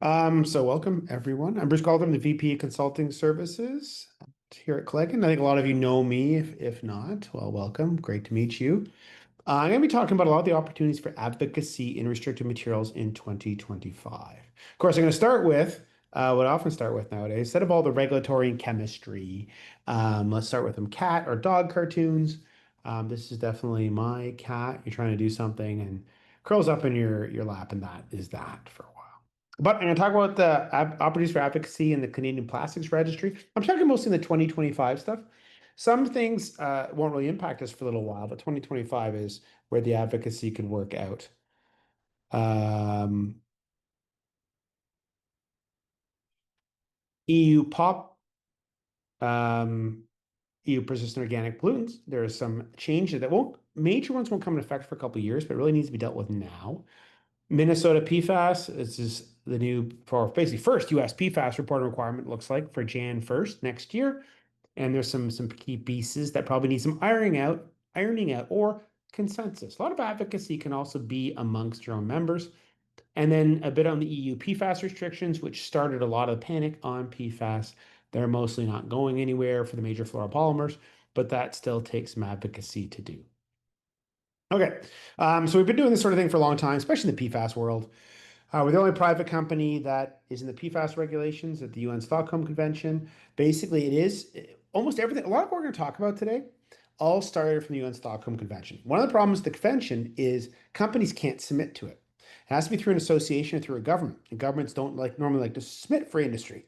So welcome everyone. I'm Bruce Calder, I'm the VP of Consulting Services here at Claigan. I think a lot of you know me. If not, well, welcome. Great to meet you. I'm going to be talking about a lot of the opportunities for advocacy in restricted materials in 2025. Of course, I'm going to start with what I often start with nowadays. Instead of all the regulatory and chemistry, let's start with some cat or dog cartoons. This is definitely my cat. You're trying to do something and curls up in your lap, and that is that for a while. But I'm going to talk about the opportunities for advocacy in the Canadian Plastics Registry. I'm talking mostly in the 2025 stuff. Some things won't really impact us for a little while, but 2025 is where the advocacy can work out. Um, EU POP, um, EU persistent organic pollutants. There are some changes that major ones won't come into effect for a couple of years, but really needs to be dealt with now. Minnesota PFAS, this is the new, for basically first US PFAS reporting requirement looks like for Jan 1st next year. And there's some key pieces that probably need some ironing out, or consensus. A lot of advocacy can also be amongst your own members. And then a bit on the EU PFAS restrictions, which started a lot of panic on PFAS. They're mostly not going anywhere for the major fluoropolymers, but that still takes some advocacy to do. Okay, so we've been doing this sort of thing for a long time, especially in the PFAS world. We're the only private company that is in the PFAS regulations at the UN Stockholm Convention. Basically, it is almost everything. A lot of what we're going to talk about today all started from the UN Stockholm Convention. One of the problems with the convention is companies can't submit to it. It has to be through an association or through a government. And governments don't normally like to submit for industry.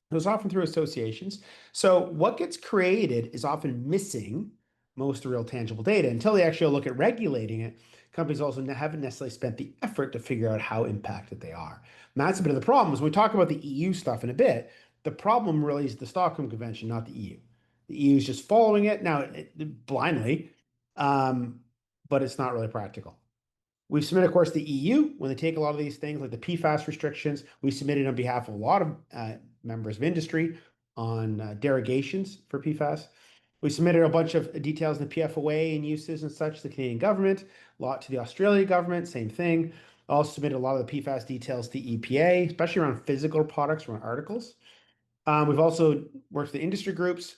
It was often through associations. So what gets created is often missing most of the real tangible data. Until they actually look at regulating it, companies also haven't necessarily spent the effort to figure out how impacted they are. And that's a bit of the problem. As we talk about the EU stuff in a bit, the problem really is the Stockholm Convention, not the EU. The EU is just following it now blindly, um, but it's not really practical. We submit, of course, the EU when they take a lot of these things, like the PFAS restrictions. We submitted on behalf of a lot of members of industry on derogations for PFAS. We submitted a bunch of details in the PFOA and uses and such to the Canadian government, a lot to the Australian government, same thing. Also submitted a lot of the PFAS details to the EPA, especially around physical products, around articles. We've also worked with the industry groups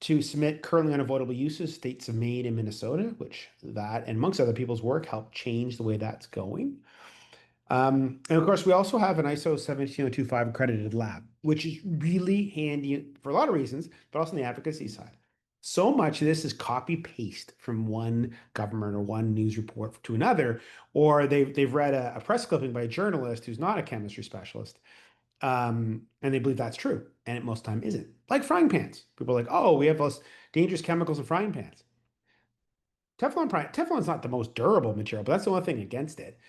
to submit currently unavoidable uses, states of Maine and Minnesota, which that and amongst other people's work helped change the way that's going. And of course, we also have an ISO 17025 accredited lab, which is really handy for a lot of reasons, but also on the advocacy side. So much of this is copy paste from one government or one news report to another, or they've read a press clipping by a journalist who's not a chemistry specialist, and they believe that's true, and it most time isn't. Like frying pans, people are like, "Oh, we have those dangerous chemicals in frying pans." Teflon's not the most durable material, but that's the one thing against it.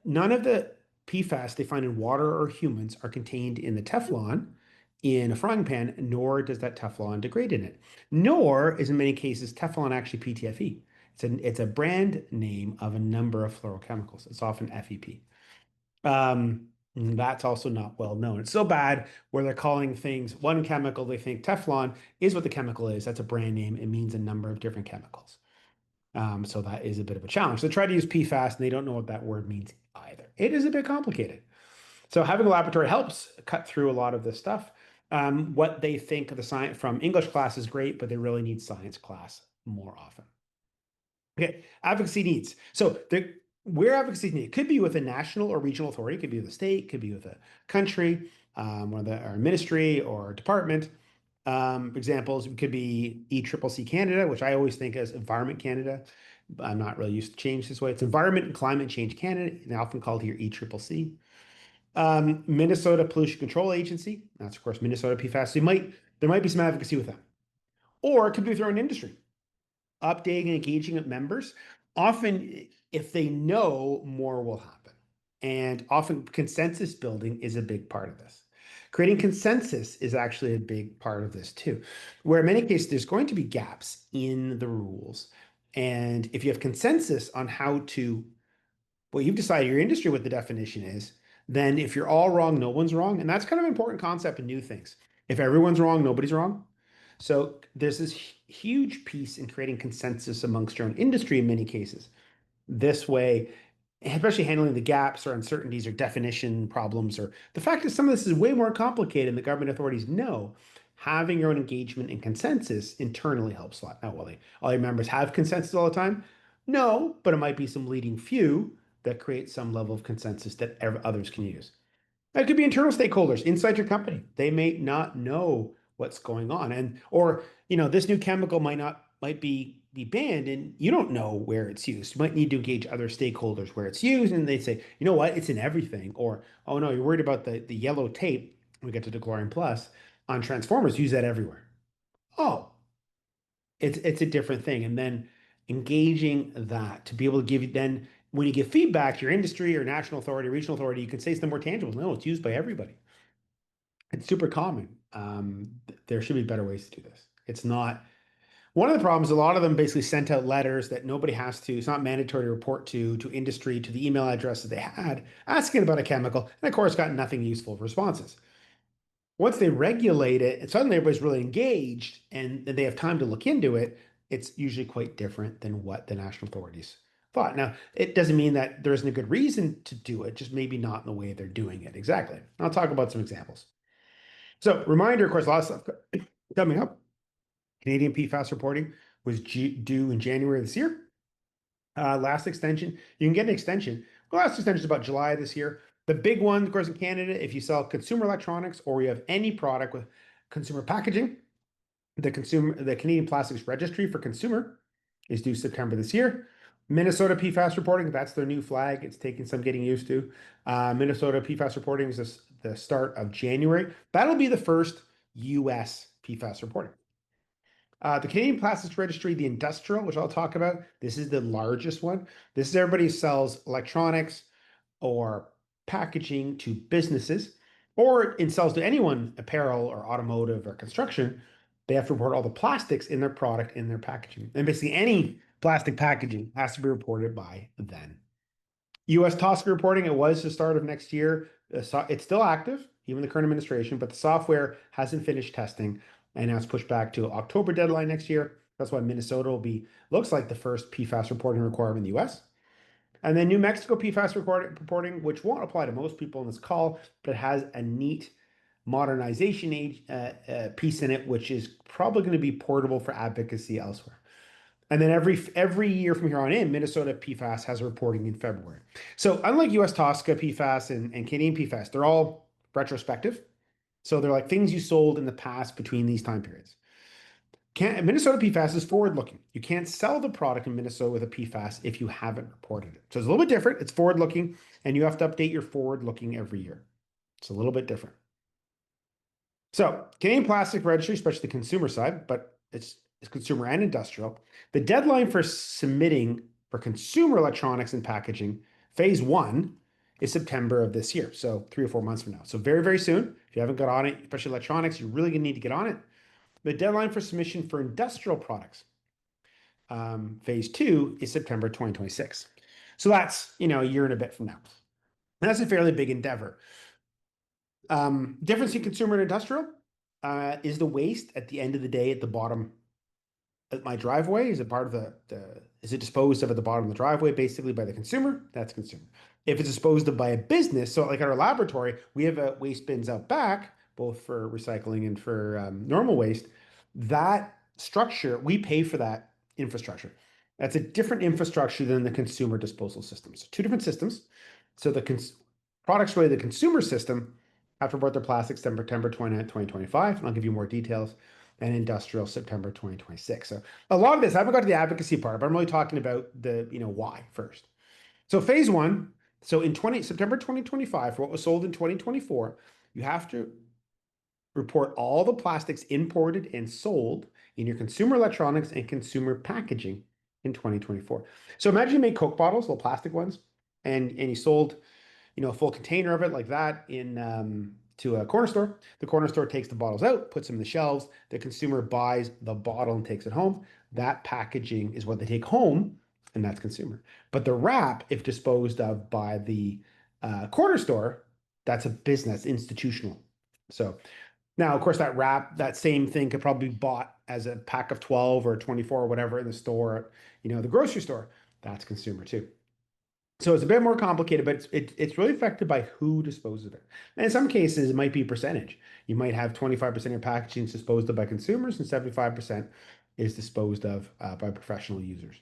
None of the PFAS they find in water or humans are contained in the Teflon in a frying pan, nor does that Teflon degrade in it. Nor is in many cases Teflon actually PTFE. It's a brand name of a number of fluorochemicals. It's often FEP. That's also not well known. It's so bad where they're calling things one chemical, they think Teflon is what the chemical is. That's a brand name. It means a number of different chemicals. So that is a bit of a challenge. They try to use PFAS and they don't know what that word means either. It is a bit complicated. So having a laboratory helps cut through a lot of this stuff. What they think of the science from English class is great, but they really need science class more often. Okay, advocacy needs. Where advocacy needs could be with a national or regional authority, could be with a state, could be with a country, or ministry or department. Examples could be ECCC Canada, which I always think as Environment Canada. I'm not really used to change this way. It's Environment and Climate Change Canada, and often called here ECCC. Minnesota Pollution Control Agency. That's of course Minnesota PFAS. So there might be some advocacy with them, or it could be with their own industry, updating and engaging with members. Often, if they know, more will happen. And often, consensus building is a big part of this. Creating consensus is actually a big part of this too, where in many cases, there's going to be gaps in the rules. And if you have consensus on how to, well, you've decided your industry what the definition is, then if you're all wrong, no one's wrong. And that's kind of an important concept in new things. If everyone's wrong, nobody's wrong. So there's this huge piece in creating consensus amongst your own industry in many cases. This way, especially handling the gaps or uncertainties or definition problems, or the fact that some of this is way more complicated than the government authorities know. Having your own engagement and consensus internally helps a lot. Now, will they, all your members have consensus all the time? No, but it might be some leading few that create some level of consensus that others can use. That could be internal stakeholders inside your company. They may not know what's going on, and or this new chemical might be banned, and you don't know where it's used. You might need to engage other stakeholders where it's used, and they say, you know what, it's in everything. Or, oh no, you're worried about the yellow tape. We get to the Chlorine Plus on transformers. Use that everywhere. Oh, it's a different thing. And then engaging that to be able to give you then when you give feedback to your industry or national authority, regional authority, you can say something more tangible. No, it's used by everybody. It's super common. There should be better ways to do this. It's not one of the problems. A lot of them basically sent out letters that nobody has to. It's not mandatory to report to industry, to the email addresses they had, asking about a chemical, and of course, got nothing useful responses. Once they regulate it, and suddenly everybody's really engaged and they have time to look into it, it's usually quite different than what the national authorities thought. Now, it doesn't mean that there isn't a good reason to do it, just maybe not in the way they're doing it. Exactly. I'll talk about some examples. So, reminder, of course, a lot of stuff coming up. Canadian PFAS reporting was due in January of this year. Last extension, you can get an extension. The last extension is about July of this year. The big one, of course, in Canada, if you sell consumer electronics or you have any product with consumer packaging, the Canadian Plastics Registry for Consumer is due September this year. Minnesota PFAS reporting, that's their new flag. It's taking some getting used to. Minnesota PFAS reporting is the start of January. That'll be the first US PFAS reporting. The Canadian Plastics Registry, the industrial, which I'll talk about, this is the largest one. This is everybody who sells electronics or packaging to businesses, or it sells to anyone, apparel or automotive or construction. They have to report all the plastics in their product, in their packaging. And basically any plastic packaging has to be reported by then. US TOSCA reporting, it was the start of next year. It's still active, even the current administration, but the software hasn't finished testing, and now it's pushed back to October deadline next year. That's why Minnesota will be, looks like the first PFAS reporting requirement in the US. And then New Mexico PFAS reporting, which won't apply to most people in this call, but it has a neat modernization piece in it, which is probably going to be portable for advocacy elsewhere. And then every year from here on in, Minnesota PFAS has a reporting in February. So unlike US TOSCA PFAS and Canadian PFAS, they're all retrospective. So they're like things you sold in the past between these time periods. Minnesota PFAS is forward-looking. You can't sell the product in Minnesota with a PFAS if you haven't reported it. So it's a little bit different. It's forward-looking, and you have to update your forward-looking every year. It's a little bit different. So Canadian Plastic Registry, especially the consumer side, but it's consumer and industrial. The deadline for submitting for consumer electronics and packaging, phase one, is September of this year. So 3 or 4 months from now. So very, very soon. If you haven't got on it, especially electronics, you're really going to need to get on it. The deadline for submission for industrial products, phase two, is September 2026. So that's, a year and a bit from now. And that's a fairly big endeavor. Difference in consumer and industrial is the waste at the end of the day at the bottom of my driveway. Is it part of is it disposed of at the bottom of the driveway basically by the consumer? That's consumer. If it's disposed of by a business, so like at our laboratory, we have waste bins out back, both for recycling and for normal waste. That structure, we pay for that infrastructure. That's a different infrastructure than the consumer disposal systems. Two different systems. So the products related to the consumer system have to report their plastics September 29, 2025, and I'll give you more details, and industrial September 2026. So a lot of this, I haven't got to the advocacy part, but I'm really talking about the, why first. So phase one, so in September 2025, for what was sold in 2024, you have to report all the plastics imported and sold in your consumer electronics and consumer packaging in 2024. So imagine you make Coke bottles, little plastic ones, and you sold, a full container of it like that in to a corner store. The corner store takes the bottles out, puts them in the shelves. The consumer buys the bottle and takes it home. That packaging is what they take home, and that's consumer. But the wrap, if disposed of by the corner store, that's a business, institutional. So now, of course, that same thing could probably be bought as a pack of 12 or 24 or whatever in the store, the grocery store. That's consumer too. So it's a bit more complicated, but it's really affected by who disposes of it. And in some cases, it might be percentage. You might have 25% of your packaging is disposed of by consumers and 75% is disposed of by professional users.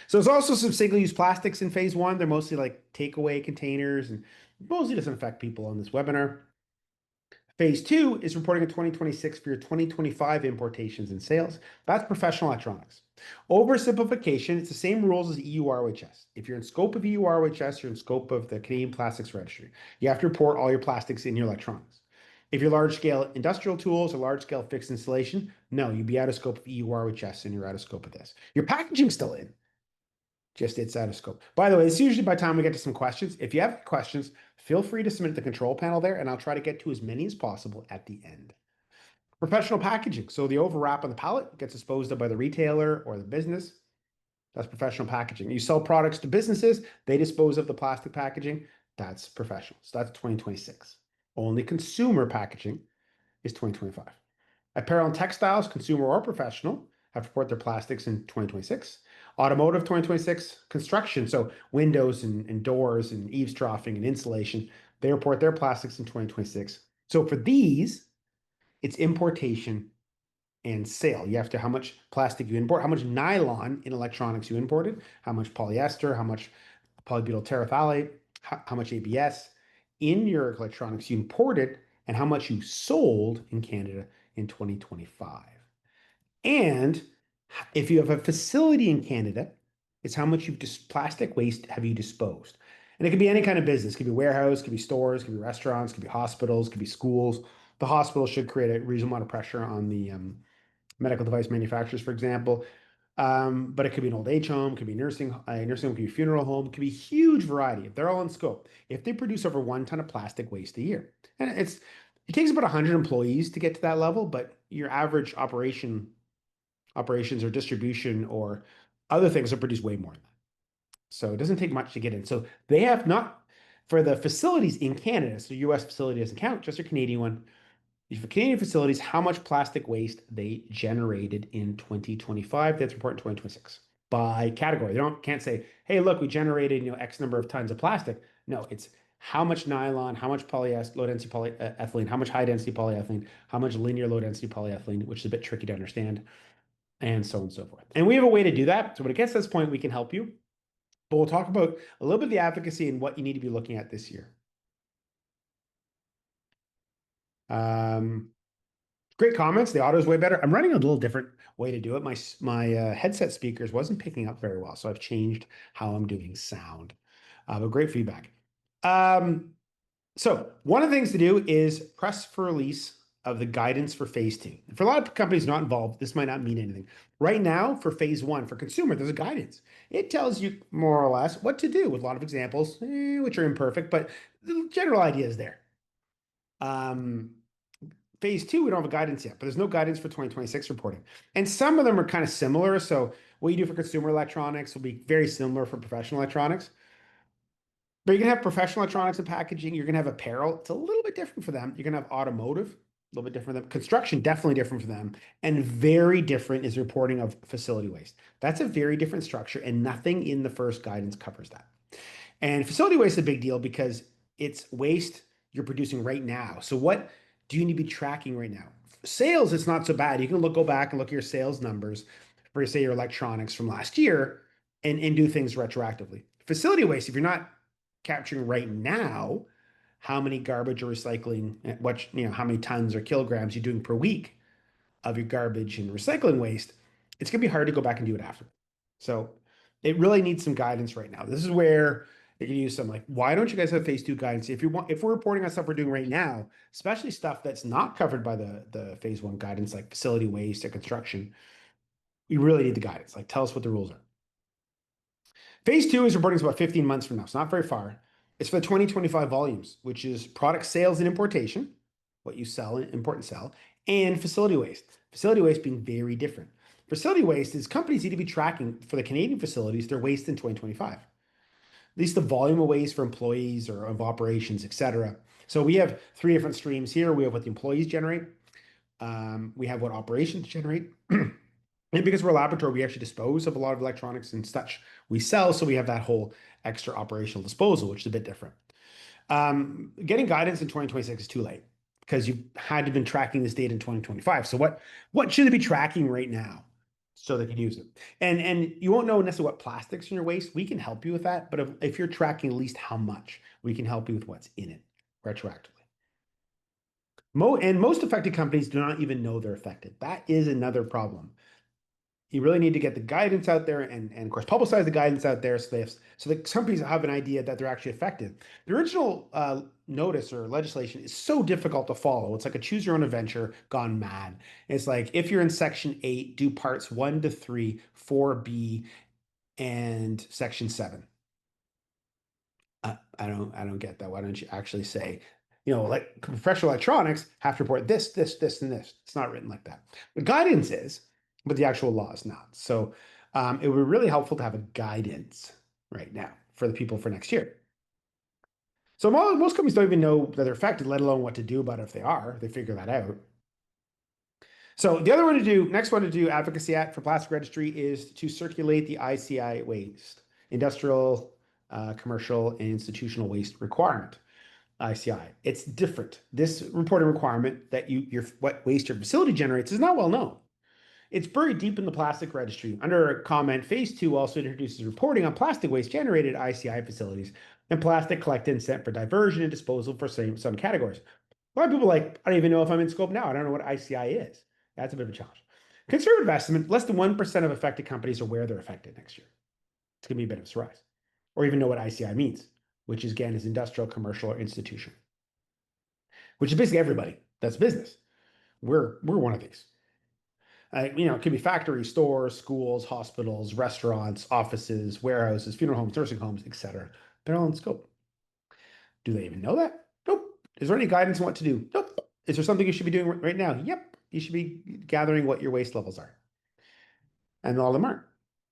So there's also some single-use plastics in phase one. They're mostly like takeaway containers and mostly doesn't affect people on this webinar. Phase two is reporting in 2026 for your 2025 importations and sales. That's professional electronics. Oversimplification, it's the same rules as EU ROHS. If you're in scope of EU ROHS, you're in scope of the Canadian Plastics Registry. You have to report all your plastics in your electronics. If you're large scale industrial tools or large scale fixed installation, no, you'd be out of scope of EU ROHS and you're out of scope of this. Your packaging's still in, just it's out of scope. By the way, it's usually by the time we get to some questions. If you have questions, feel free to submit the control panel there, and I'll try to get to as many as possible at the end. Professional packaging. So the overwrap on the pallet gets disposed of by the retailer or the business. That's professional packaging. You sell products to businesses, they dispose of the plastic packaging. That's professional. So that's 2026. Only consumer packaging is 2025. Apparel and textiles, consumer or professional, have to report their plastics in 2026. Automotive 2026, construction, so windows and doors and eavesdropping and insulation, they report their plastics in 2026. So for these, it's importation and sale. You have to how much plastic you import, how much nylon in electronics you imported, how much polyester, how much polybutyl terephthalate, how much ABS in your electronics you imported, and how much you sold in Canada in 2025. And if you have a facility in Canada, it's how much plastic waste have you disposed. And it could be any kind of business. It could be warehouse, it could be stores, it could be restaurants, it could be hospitals, it could be schools. The hospital should create a reasonable amount of pressure on the medical device manufacturers, for example. But it could be an old age home, it could be nursing home, could be a funeral home, it could be a huge variety. If they're all in scope, if they produce over 1 ton of plastic waste a year, and it takes about 100 employees to get to that level, but your average operations or distribution or other things will produce way more than that. So it doesn't take much to get in. So they have not for the facilities in Canada. So US facility doesn't count, just a Canadian one. For Canadian facilities, how much plastic waste they generated in 2025. That's reported in 2026 by category. They can't say, hey, look, we generated X number of tons of plastic. No, it's how much nylon, how much polyester, low density polyethylene, how much high density polyethylene, how much linear low density polyethylene, which is a bit tricky to understand, and so on and so forth. And we have a way to do that. So when it gets to this point, we can help you. But we'll talk about a little bit of the advocacy and what you need to be looking at this year. Great comments. The audio is way better. I'm running a little different way to do it. My headset speakers wasn't picking up very well, so I've changed how I'm doing sound. But great feedback. So one of the things to do is press for release of the guidance for phase two. For a lot of companies not involved, this might not mean anything. Right now, for phase one, for consumer, there's a guidance. It tells you more or less what to do with a lot of examples, which are imperfect, but the general idea is there. Phase two, we don't have a guidance yet, but there's no guidance for 2026 reporting. And some of them are kind of similar. So what you do for consumer electronics will be very similar for professional electronics. But you're going to have professional electronics and packaging. You're going to have apparel. It's a little bit different for them. You're going to have automotive, a little bit different for them. Construction, definitely different for them. And very different is reporting of facility waste. That's a very different structure, and nothing in the first guidance covers that. And facility waste is a big deal because it's waste you're producing right now. So what do you need to be tracking right now? Sales, it's not so bad. You can go back and look at your sales numbers for, say, your electronics from last year and do things retroactively. Facility waste, if you're not capturing right now how many garbage or recycling, how many tons or kilograms you're doing per week of your garbage and recycling waste, it's going to be hard to go back and do it after. So it really needs some guidance right now. This is where you can use some like, why don't you guys have phase two guidance? If we're reporting on stuff we're doing right now, especially stuff that's not covered by the phase one guidance, like facility waste or construction, we really need the guidance. Like, tell us what the rules are. Phase two is reporting is about 15 months from now. It's not very far. It's for the 2025 volumes, which is product sales and importation, what you sell, import and sell, and facility waste. Facility waste being very different. Facility waste is companies need to be tracking for the Canadian facilities their waste in 2025. At least the volume of waste for employees or of operations, et cetera. So we have three different streams here. We have what the employees generate. We have what operations generate. And because we're a laboratory, we actually dispose of a lot of electronics and such we sell. So we have that whole extra operational disposal, which is a bit different. Getting guidance in 2026 is too late because you had to been tracking this data in 2025. So what should they be tracking right now so they can use it? And you won't know necessarily what plastics in your waste. We can help you with that, but if you're tracking at least how much, we can help you with what's in it retroactively. And most affected companies do not even know they're affected. That is another problem. You really need to get the guidance out there and of course publicize the guidance out there so the companies have an idea that they're actually affected. The original notice or legislation is so difficult to follow. It's like a choose your own adventure gone mad. It's like if you're in section 8, do parts 1 to 3, 4B, and section 7. I don't get that. Why don't you actually say, like professional electronics have to report this, this, this, and this. It's not written like that. The guidance is, but the actual law is not. So it would be really helpful to have a guidance right now for the people for next year. So most companies don't even know that they're affected, let alone what to do about it if they are. They figure that out. So the other one to do, next one to do advocacy at for plastic registry is to circulate the ICI waste, industrial, commercial, and institutional waste requirement. ICI. It's different. This reporting requirement that your what waste your facility generates is not well known. It's buried deep in the plastic registry. Under a comment, phase 2 also introduces reporting on plastic waste generated at ICI facilities and plastic collected and sent for diversion and disposal for some categories. A lot of people are like, I don't even know if I'm in scope now. I don't know what ICI is. That's a bit of a challenge. Conservative estimate, less than 1% of affected companies are aware they're affected next year. It's going to be a bit of a surprise. Or even know what ICI means, which is, again, is industrial, commercial, or institution, which is basically everybody that's business. We're one of these. It could be factories, stores, schools, hospitals, restaurants, offices, warehouses, funeral homes, nursing homes, etc. They're all in scope. Do they even know that? Nope. Is there any guidance on what to do? Nope. Is there something you should be doing right now? Yep. You should be gathering what your waste levels are. And all of them aren't.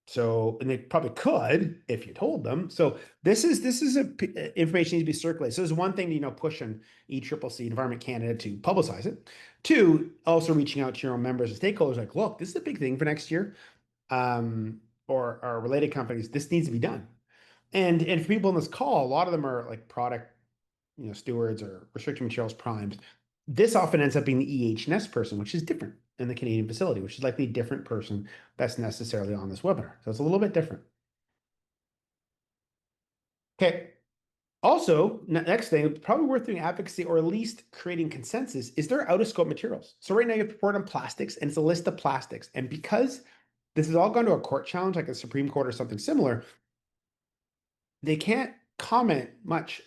So, and they probably could if you told them. So this is information needs to be circulated. So there's one thing to push on ECCC Environment Canada to publicize it. Two, also reaching out to your own members and stakeholders, like, look, this is a big thing for next year, or related companies. This needs to be done. And for people on this call, a lot of them are like product stewards or restricted materials primes. This often ends up being the EH&S person, which is different in the Canadian facility, which is likely a different person that's necessarily on this webinar. So it's a little bit different. Okay. Also, next thing, probably worth doing advocacy or at least creating consensus is there out of scope materials. So right now you have to report on plastics and it's a list of plastics. And because this has all gone to a court challenge, like a Supreme Court or something similar, they can't comment much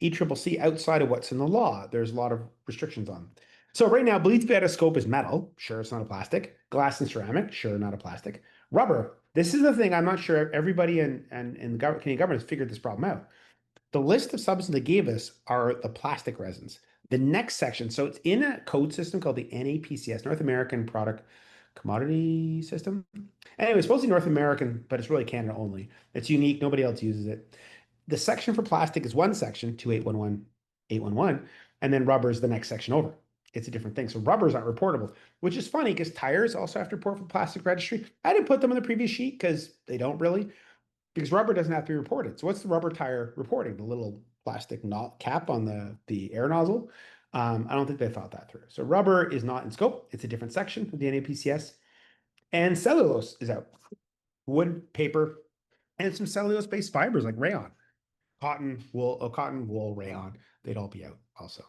ECCC outside of what's in the law. There's a lot of restrictions on. So right now, believed to be out of scope is metal. Sure, it's not a plastic. Glass and ceramic. Sure, not a plastic. Rubber. This is the thing I'm not sure everybody in the Canadian government has figured this problem out. The list of substances they gave us are the plastic resins. The next section, so it's in a code system called the NAPCS, North American Product Commodity System. Anyway, it's supposed to be North American, but it's really Canada only. It's unique. Nobody else uses it. The section for plastic is one section, 2811811, and then rubber is the next section over. It's a different thing. So rubber is not reportable, which is funny because tires also have to report for plastic registry. I didn't put them in the previous sheet because they don't really, because rubber doesn't have to be reported. So what's the rubber tire reporting? The little plastic cap on the air nozzle. I don't think they thought that through. So rubber is not in scope. It's a different section of the NAPCS. And cellulose is out. Wood, paper, and some cellulose-based fibers like rayon. Cotton, wool, rayon, they'd all be out also.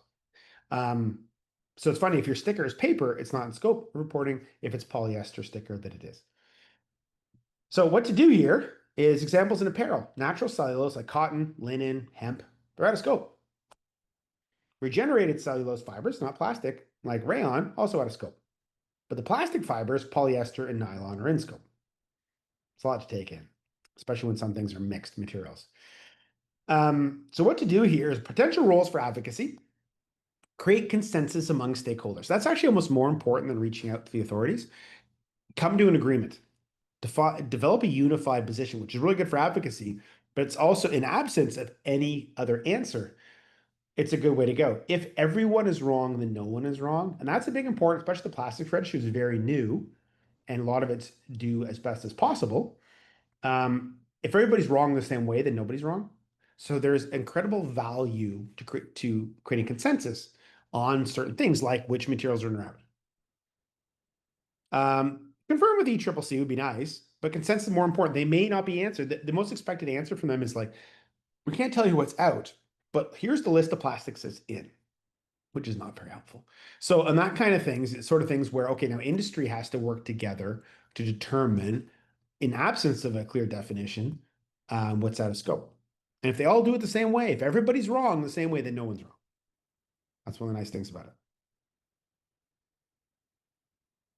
So it's funny, if your sticker is paper, it's not in scope reporting. If it's polyester sticker, that it is. So what to do here is examples in apparel. Natural cellulose like cotton, linen, hemp, they're out of scope. Regenerated cellulose fibers, not plastic, like rayon, also out of scope. But the plastic fibers, polyester and nylon, are in scope. It's a lot to take in, especially when some things are mixed materials. So what to do here is potential roles for advocacy, create consensus among stakeholders. That's actually almost more important than reaching out to the authorities. Come to an agreement, develop a unified position, which is really good for advocacy, but it's also in absence of any other answer. It's a good way to go. If everyone is wrong, then no one is wrong. And that's a big important, especially the plastics registry is very new. and a lot of it's do as best as possible. If everybody's wrong the same way, then nobody's wrong. So there's incredible value to creating consensus on certain things like which materials are in route. Confirm with ECCC would be nice, but consensus is more important. They may not be answered. The most expected answer from them is like, we can't tell you what's out, but here's the list of plastics that's in, which is not very helpful. So, and that kind of things, it's sort of things where, okay, now industry has to work together to determine, in absence of a clear definition, what's out of scope. And if they all do it the same way, if everybody's wrong the same way, then no one's wrong. That's one of the nice things about it.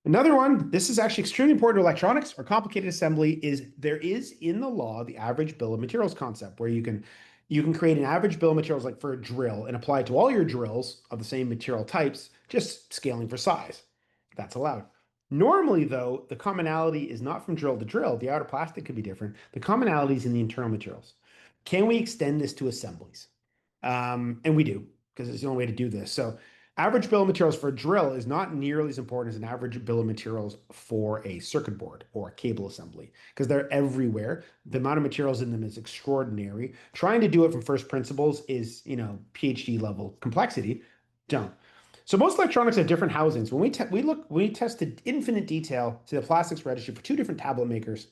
Another one, this is actually extremely important to electronics or complicated assembly, is there is in the law the average bill of materials concept where you can create an average bill of materials like for a drill and apply it to all your drills of the same material types, just scaling for size. That's allowed. Normally, though, the commonality is not from drill to drill. The outer plastic could be different. The commonality is in the internal materials. Can we extend this to assemblies? And we do, because it's the only way to do this. So average bill of materials for a drill is not nearly as important as an average bill of materials for a circuit board or a cable assembly because they're everywhere. The amount of materials in them is extraordinary. Trying to do it from first principles is, PhD level complexity. Don't. So most electronics have different housings. When we tested infinite detail to the plastics registry for two different tablet makers.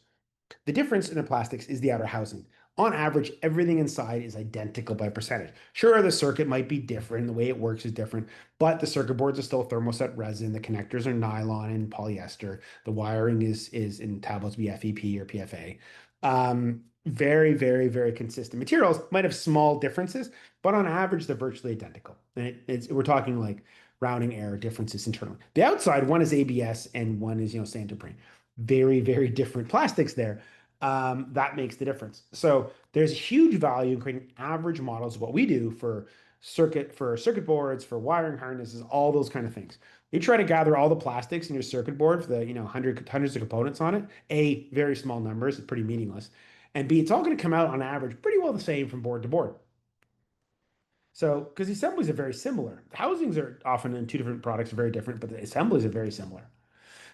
The difference in the plastics is the outer housing. On average, everything inside is identical by percentage. Sure, the circuit might be different, the way it works is different, but the circuit boards are still thermoset resin, the connectors are nylon and polyester, the wiring is in tablets be FEP or PFA. Very, very, very consistent materials. Might have small differences, but on average, they're virtually identical. And we're talking like rounding error differences internally. The outside, one is ABS and one is, Santoprene. Very, very different plastics there. That makes the difference. So there's huge value in creating average models of what we do for circuit boards, for wiring harnesses, all those kind of things. You try to gather all the plastics in your circuit board for the hundreds of components on it. A, very small numbers, it's pretty meaningless. And B, it's all going to come out on average pretty well the same from board to board. So, because the assemblies are very similar. The housings are often in two different products are very different, but the assemblies are very similar.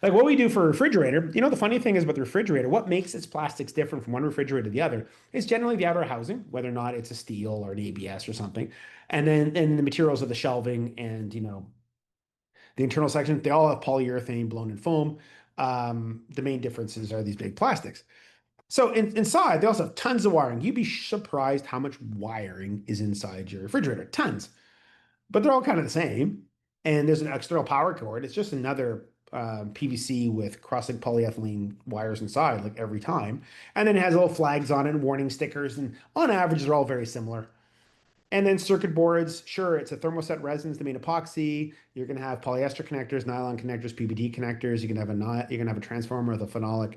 Like what we do for a refrigerator, the funny thing is about the refrigerator, what makes its plastics different from one refrigerator to the other is generally the outer housing, whether or not it's a steel or an ABS or something. And the materials of the shelving and, the internal section, they all have polyurethane blown in foam. The main differences are these big plastics. So inside, they also have tons of wiring. You'd be surprised how much wiring is inside your refrigerator. Tons. But they're all kind of the same. And there's an external power cord. It's just another PVC with cross-linked polyethylene wires inside, like every time. And then it has little flags on it and warning stickers. And on average, they're all very similar. And then circuit boards, sure, it's a thermoset resin, it's the main epoxy. You're going to have polyester connectors, nylon connectors, PVD connectors. You can have a transformer with a phenolic.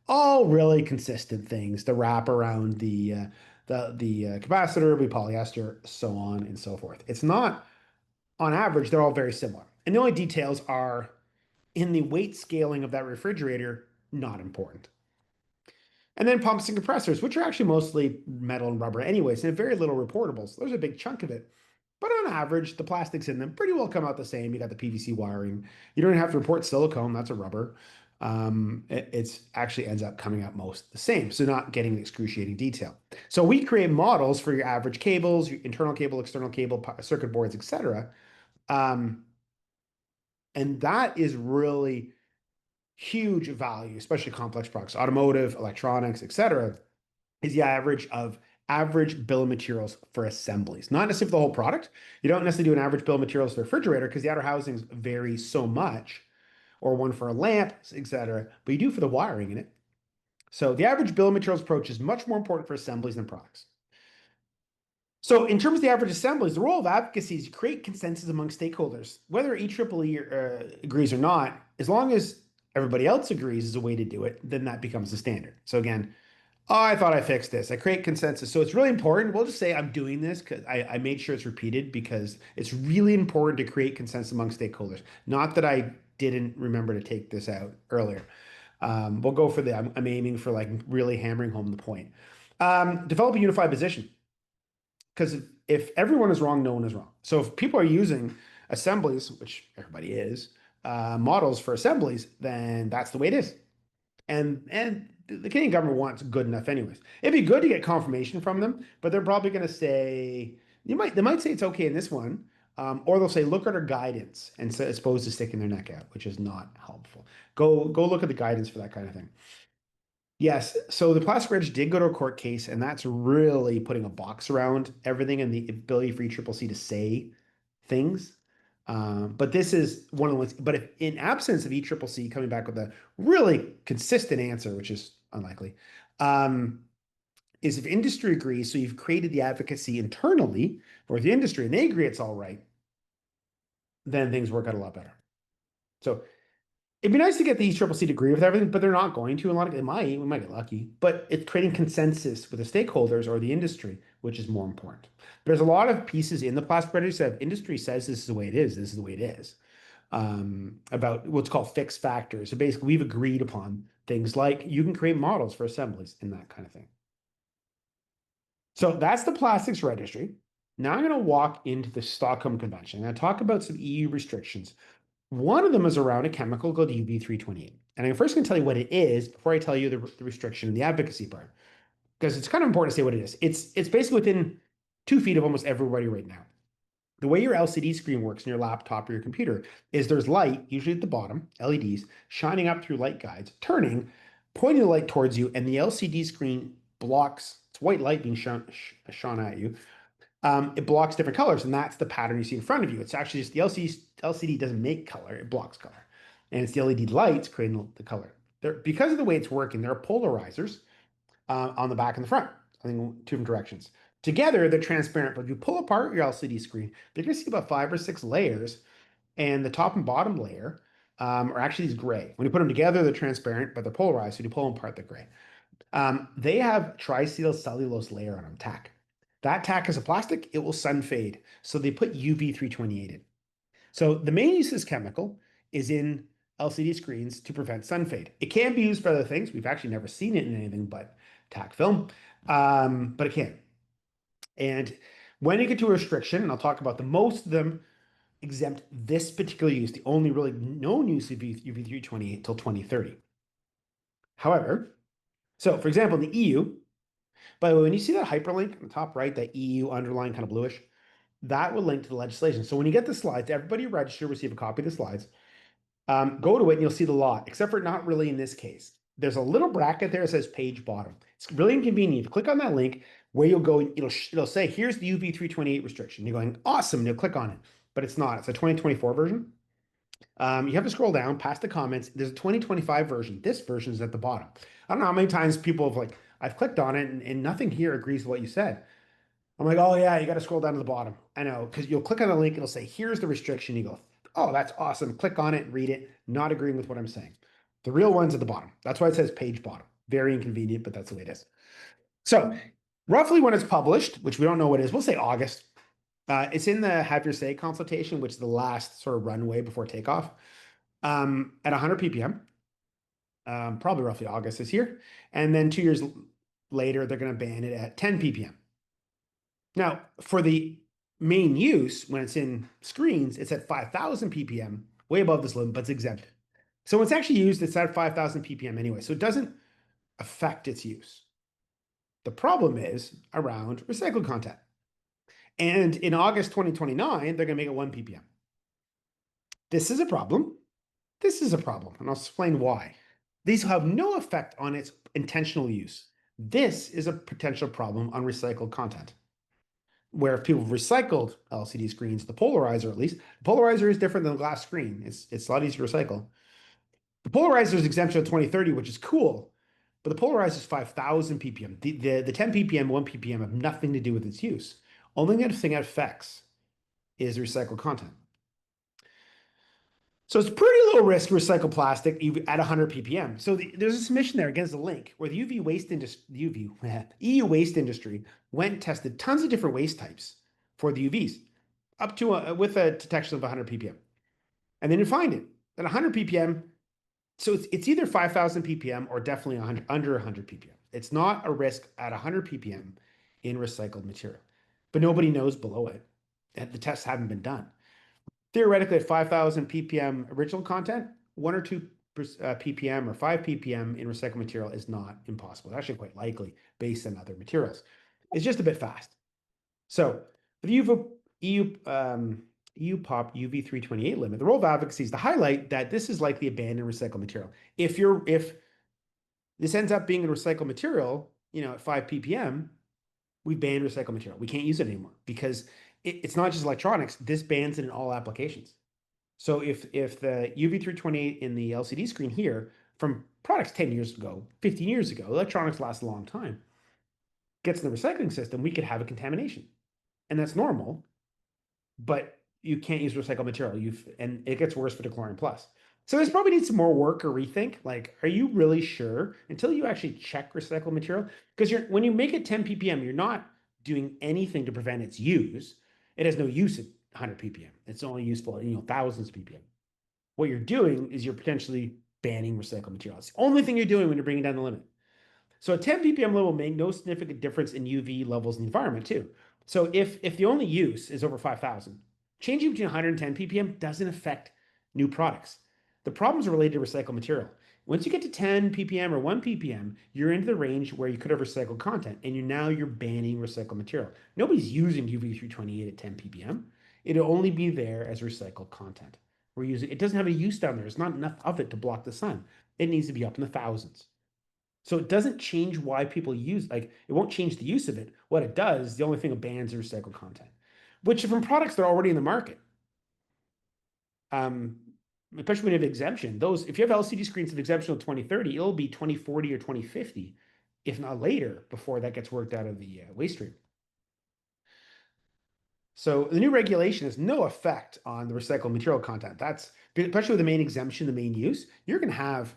All really consistent things. The wrap around the capacitor will be polyester, so on and so forth. It's not on average, they're all very similar. And the only details are in the weight scaling of that refrigerator, not important. And then pumps and compressors, which are actually mostly metal and rubber anyways, and very little reportables. There's a big chunk of it. But on average, the plastics in them pretty well come out the same. You got the PVC wiring. You don't have to report silicone, that's a rubber. It's actually ends up coming out most the same, so not getting excruciating detail. So we create models for your average cables, your internal cable, external cable, circuit boards, etc. And that is really huge value, especially complex products, automotive, electronics, etc., is the average bill of materials for assemblies. Not necessarily for the whole product. You don't necessarily do an average bill of materials for a refrigerator because the outer housings vary so much, or one for a lamp, etc., but you do for the wiring in it. So the average bill of materials approach is much more important for assemblies than products. So in terms of the average assemblies, the role of advocacy is to create consensus among stakeholders, whether ECCC agrees or not, as long as everybody else agrees is a way to do it, then that becomes the standard. So again, oh, I thought I fixed this. I create consensus. So it's really important. We'll just say I'm doing this because I made sure it's repeated because it's really important to create consensus among stakeholders. Not that I didn't remember to take this out earlier. We'll go for I'm aiming for like really hammering home the point. Develop a unified position. Because if everyone is wrong, no one is wrong. So if people are using assemblies, which everybody is, models for assemblies, then that's the way it is. And the Canadian government wants good enough anyways. It'd be good to get confirmation from them, but they're probably going to say they might say it's okay in this one, or they'll say look at our guidance and so as opposed to sticking their neck out, which is not helpful. Go look at the guidance for that kind of thing. Yes, so the plastic Ridge did go to a court case, and that's really putting a box around everything and the ability for ECCC to say things. But this is one of the ones. But if in absence of ECCC coming back with a really consistent answer, which is unlikely, um, is if industry agrees, so you've created the advocacy internally for the industry, and they agree it's all right, then things work out a lot better. So it'd be nice to get the ECCC to agree with everything, but they're not going to. A lot of we might get lucky, but it's creating consensus with the stakeholders or the industry, which is more important. There's a lot of pieces in the plastic register that industry says this is the way it is. This is the way it is. About what's called fixed factors. So basically, we've agreed upon things like you can create models for assemblies and that kind of thing. So that's the plastics registry. Now I'm going to walk into the Stockholm Convention. I'm going to talk about some EU restrictions. One of them is around a chemical called UV328. And I'm first going to tell you what it is before I tell you the restriction and the advocacy part, because it's kind of important to say what it is. It's basically within 2 feet of almost everybody right now. The way your LCD screen works in your laptop or your computer is there's light, usually at the bottom, LEDs, shining up through light guides, turning, pointing the light towards you, and the LCD screen blocks, it's white light being shone at you. It blocks different colors, and that's the pattern you see in front of you. It's actually just the LCD doesn't make color, it blocks color. And it's the LED lights creating the color. Because of the way it's working, there are polarizers on the back and the front, I think two different directions. Together, they're transparent, but if you pull apart your LCD screen, you're going to see about 5 or 6 layers, and the top and bottom layer are actually these gray. When you put them together, they're transparent, but they're polarized. So when you pull them apart, they're gray. They have triacetyl cellulose layer on them, tack. That tack is a plastic, it will sun fade. So they put UV328 in. So the main use of this chemical is in LCD screens to prevent sun fade. It can be used for other things. We've actually never seen it in anything but tack film, but it can. And when you get to a restriction, and I'll talk about most of them exempt this particular use, the only really known use of UV328 till 2030. However, so for example, in the EU, by the way, when you see that hyperlink on the top right, that EU underline kind of bluish, that will link to the legislation. So when you get the slides, everybody register, receive a copy of the slides, go to it and you'll see the law, except for not really in this case. There's a little bracket there that says page bottom. It's really inconvenient. If you click on that link, where you'll go, it'll say, here's the UV328 restriction. You're going, awesome, and you'll click on it. But it's not. It's a 2024 version. You have to scroll down past the comments. There's a 2025 version. This version is at the bottom. I don't know how many times people have I've clicked on it and nothing here agrees with what you said. I'm like, oh yeah, you got to scroll down to the bottom. I know, because you'll click on the link, it'll say, here's the restriction. You go, oh, that's awesome. Click on it, read it, not agreeing with what I'm saying. The real one's at the bottom. That's why it says page bottom. Very inconvenient, but that's the way it is. So roughly when it's published, which we don't know what it is, we'll say August. It's in the Have Your Say consultation, which is the last sort of runway before takeoff, at 100 ppm, probably roughly August this year. And then 2 years later, they're going to ban it at 10 ppm. Now, for the main use, when it's in screens, it's at 5,000 ppm, way above this limit, but it's exempted. So when it's actually used, it's at 5,000 ppm anyway, so it doesn't affect its use. The problem is around recycled content. And in August 2029, they're going to make it 1 ppm. This is a problem. This is a problem, and I'll explain why. These will have no effect on its intentional use. This is a potential problem on recycled content, where if people have recycled LCD screens, the polarizer at least, the polarizer is different than the glass screen. It's a lot easier to recycle. The polarizer is exemption of 2030, which is cool, but the polarizer is 5,000 ppm. The 10 ppm, 1 ppm have nothing to do with its use. Only thing it affects is recycled content. So it's pretty low risk recycled plastic at 100 ppm. So there's a submission there against the link where the EU waste industry went and tested tons of different waste types for the UVs, up to with a detection of 100 ppm, and then you find it at 100 ppm. So it's either 5,000 ppm or definitely under 100 ppm. It's not a risk at 100 ppm in recycled material, but nobody knows below it. The tests haven't been done. theoretically at 5,000 ppm original content, 1 or 2 ppm or 5 ppm in recycled material is not impossible. It's actually quite likely based on other materials. It's just a bit fast. So for the EU POP UV328 limit, the role of advocacy is to highlight that this is likely abandoned recycled material. If this ends up being a recycled material, at 5 ppm, we banned recycled material. We can't use it anymore because it's not just electronics. This bans it in all applications. So if the UV328 in the LCD screen here from products 10 years ago, 15 years ago, electronics last a long time, gets in the recycling system, we could have a contamination. And that's normal, but you can't use recycled material. And it gets worse for the chlorine plus. So this probably needs some more work or rethink. Like, are you really sure until you actually check recycled material? Because when you make it 10 ppm, you're not doing anything to prevent its use. It has no use at 100 ppm. It's only useful at thousands of ppm. What you're doing is you're potentially banning recycled material. It's the only thing you're doing when you're bringing down the limit. So a 10 ppm level will make no significant difference in UV levels in the environment too. So if the only use is over 5,000, changing between 100 and 10 ppm doesn't affect new products. The problems are related to recycled material. Once you get to 10 ppm or 1 ppm, you're into the range where you could have recycled content, and you're banning recycled material. Nobody's using UV328 at 10 ppm. It'll only be there as recycled content. It doesn't have a use down there. There's not enough of it to block the sun. It needs to be up in the thousands. So it doesn't change why people use, like, it won't change the use of it. What it does, the only thing it bans is recycled content, which from products that are already in the market. Um, Especially when you have exemption, if you have LCD screens of exemption until 2030, it'll be 2040 or 2050, if not later, before that gets worked out of the waste stream. So the new regulation has no effect on the recycled material content. That's especially with the main exemption, the main use. You're going to have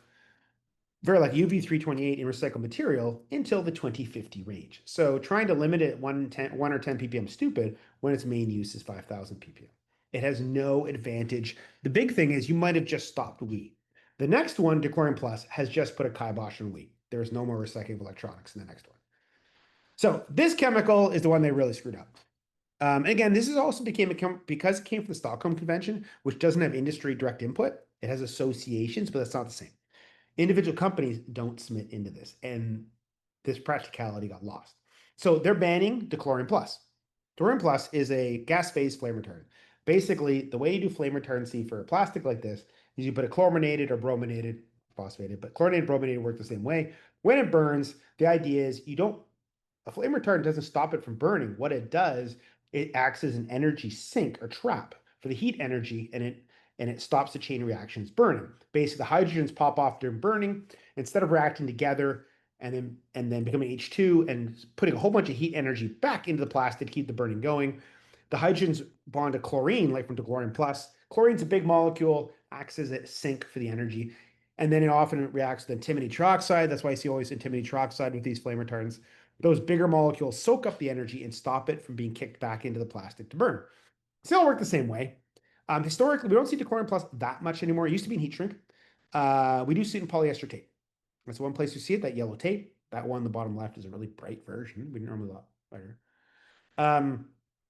very like UV328 in recycled material until the 2050 range. So trying to limit it 1 or 10 ppm stupid when its main use is 5,000 ppm. It has no advantage. The big thing is you might have just stopped wheat. The next one, Dechlorian Plus, has just put a kibosh on wheat. There is no more recycling of electronics in the next one. So this chemical is the one they really screwed up. And again, this is also because it came from the Stockholm Convention, which doesn't have industry direct input. It has associations, but that's not the same. Individual companies don't submit into this, and this practicality got lost. So they're banning Dechlorian Plus. Dechlorian Plus is a gas phase flame retardant. Basically, the way you do flame retardancy for a plastic like this is you put a chlorinated or brominated, phosphated, but chlorinated and brominated work the same way. When it burns, the idea is a flame retardant doesn't stop it from burning. What it does, it acts as an energy sink or trap for the heat energy, and it stops the chain reactions burning. Basically, the hydrogens pop off during burning. Instead of reacting together and then becoming H2 and putting a whole bunch of heat energy back into the plastic to keep the burning going, the hydrogens bond to chlorine, like from Dechlorian Plus. Chlorine's a big molecule, acts as a sink for the energy. And then it often reacts with antimony trioxide. That's why I see always antimony trioxide with these flame retardants. Those bigger molecules soak up the energy and stop it from being kicked back into the plastic to burn. They all work the same way. Historically, we don't see Dechlorian Plus that much anymore. It used to be in heat shrink. We do see it in polyester tape. That's one place you see it, that yellow tape. That one on the bottom left is a really bright version. We normally lot better.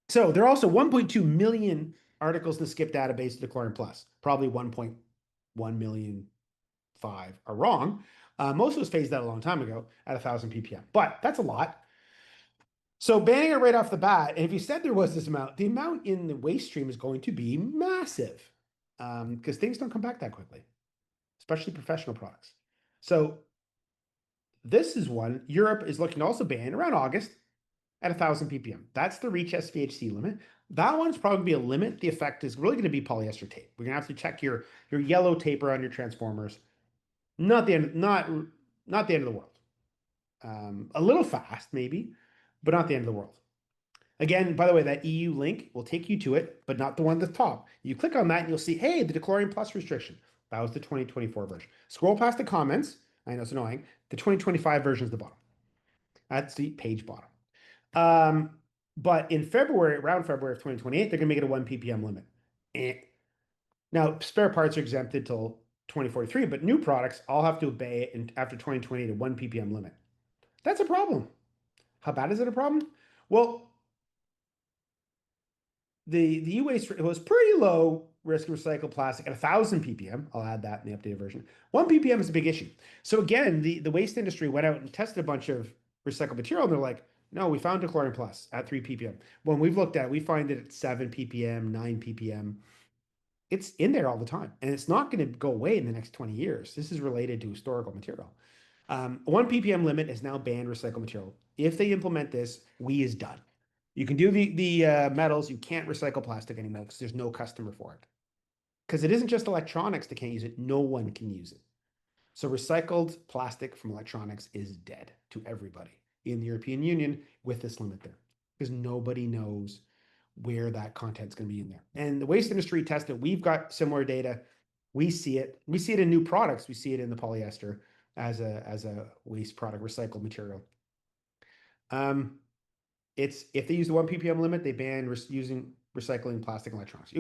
So there are also 1.2 million articles in the SCIP database of Dechlorian Plus. Probably 1.1 million 5 are wrong. Most of those phased out a long time ago at 1,000 ppm, but that's a lot. So banning it right off the bat, and if you said there was this amount, the amount in the waste stream is going to be massive because things don't come back that quickly, especially professional products. So this is one Europe is looking to also ban around August at 1,000 ppm. That's the REACH SVHC limit. That one's probably going to be a limit. The effect is really going to be polyester tape. We're going to have to check your yellow tape around your transformers. Not the end of the world. A little fast, maybe, but not the end of the world. Again, by the way, that EU link will take you to it, but not the one at the top. You click on that and you'll see, hey, the Dechlorian Plus restriction. That was the 2024 version. Scroll past the comments. I know it's annoying. The 2025 version is the bottom. That's the page bottom. But in February, around February of 2028, they're going to make it a 1 ppm limit. Now, spare parts are exempted till 2043, but new products all have to obey it after 2028 a 1 ppm limit. That's a problem. How bad is it a problem? Well, the e-waste was pretty low risk of recycled plastic at 1,000 ppm. I'll add that in the updated version. 1 ppm is a big issue. So again, the waste industry went out and tested a bunch of recycled material, and they're like, no, we found dechlorine plus at 3 ppm. When we've looked at it, we find it at 7 ppm, 9 ppm. It's in there all the time, and it's not going to go away in the next 20 years. This is related to historical material. 1 ppm limit has now banned recycled material. If they implement this, we is done. You can do the metals. You can't recycle plastic anymore because there's no customer for it. Because it isn't just electronics that can't use it. No one can use it. So recycled plastic from electronics is dead to everybody in the European Union with this limit there. Because nobody knows where that content's going to be in there. And the waste industry tested, we've got similar data. We see it. We see it in new products. We see it in the polyester as a waste product, recycled material. It's if they use the 1 ppm limit, they ban using recycling plastic and electronics.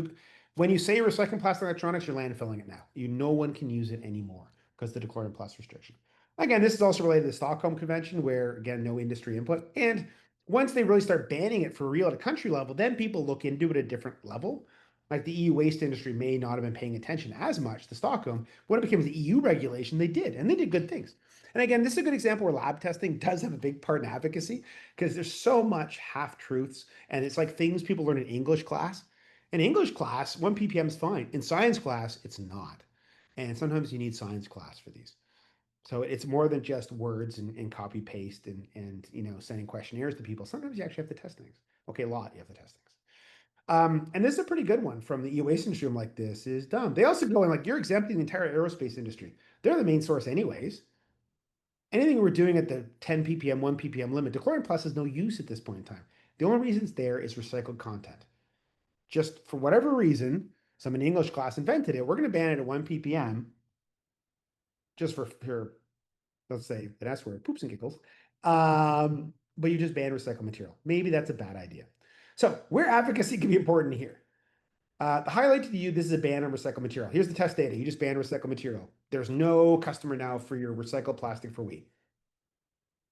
When you say recycling plastic and electronics, you're landfilling it now. No one can use it anymore because of the dechlorine plus restriction. Again, this is also related to the Stockholm Convention, where again, no industry input. And once they really start banning it for real at a country level, then people look into it at a different level. Like the EU waste industry may not have been paying attention as much to Stockholm. When it became the EU regulation, they did, and they did good things. And again, this is a good example where lab testing does have a big part in advocacy because there's so much half truths, and it's like things people learn in English class. In English class, 1 ppm is fine. In science class, it's not. And sometimes you need science class for these. So it's more than just words and copy paste and sending questionnaires to people. Sometimes you actually have to test things. Okay, a lot you have to test things. And this is a pretty good one from the EU waste industry. I'm like, this is dumb. They also go in like, you're exempting the entire aerospace industry. They're the main source anyways. Anything we're doing at the 10 ppm, 1 ppm limit, dechlorine plus has no use at this point in time. The only reason it's there is recycled content. Just for whatever reason, someone in English class invented it. We're going to ban it at 1 ppm just for let's say an S word, poops and giggles. But you just ban recycled material. Maybe that's a bad idea. So where advocacy can be important here. The highlight to you, this is a ban on recycled material. Here's the test data. You just ban recycled material. There's no customer now for your recycled plastic for WE.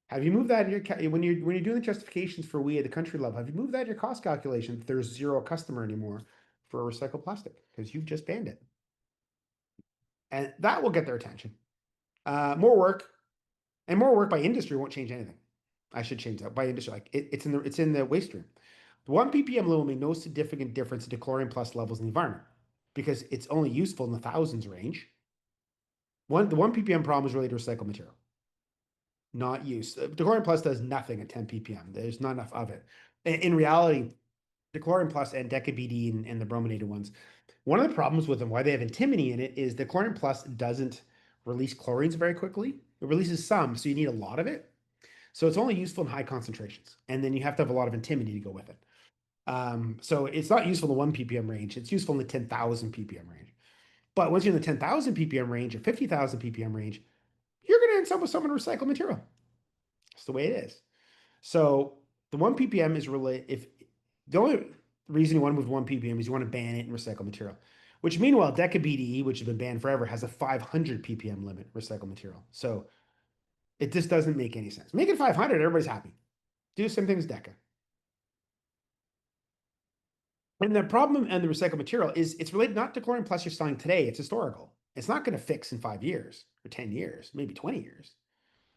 Have you moved that in your when you're doing the justifications for WE at the country level? Have you moved that in your cost calculation that there's zero customer anymore for recycled plastic because you've just banned it, and that will get their attention. More work, and more work by industry won't change anything. I should change that by industry. Like it's in the waste stream. The 1 ppm limit will make no significant difference in dechlorine plus levels in the environment because it's only useful in the thousands range. The 1 ppm problem is related to recycled material, not use. Dechlorine plus does nothing at 10 ppm. There's not enough of it. In reality, dechlorine plus and decabd and the brominated ones, one of the problems with them, why they have antimony in it, is the chlorine plus doesn't release chlorines very quickly. It releases some, so you need a lot of it. So it's only useful in high concentrations, and then you have to have a lot of antimony to go with it. So it's not useful in the 1 ppm range. It's useful in the 10,000 ppm range. But once you're in the 10,000 ppm range or 50,000 ppm range, you're going to end up with some recycled material. That's the way it is. So the 1 ppm is really, if the only reason you want to move to 1 ppm is you want to ban it in recycled material, which meanwhile, decabd, which has been banned forever, has a 500 ppm limit recycled material. So it just doesn't make any sense. Make it 500, everybody's happy. Do the same thing as Deca. And the problem and the recycled material is it's related not to chlorine plus you're selling today, it's historical. It's not going to fix in 5 years or 10 years, maybe 20 years.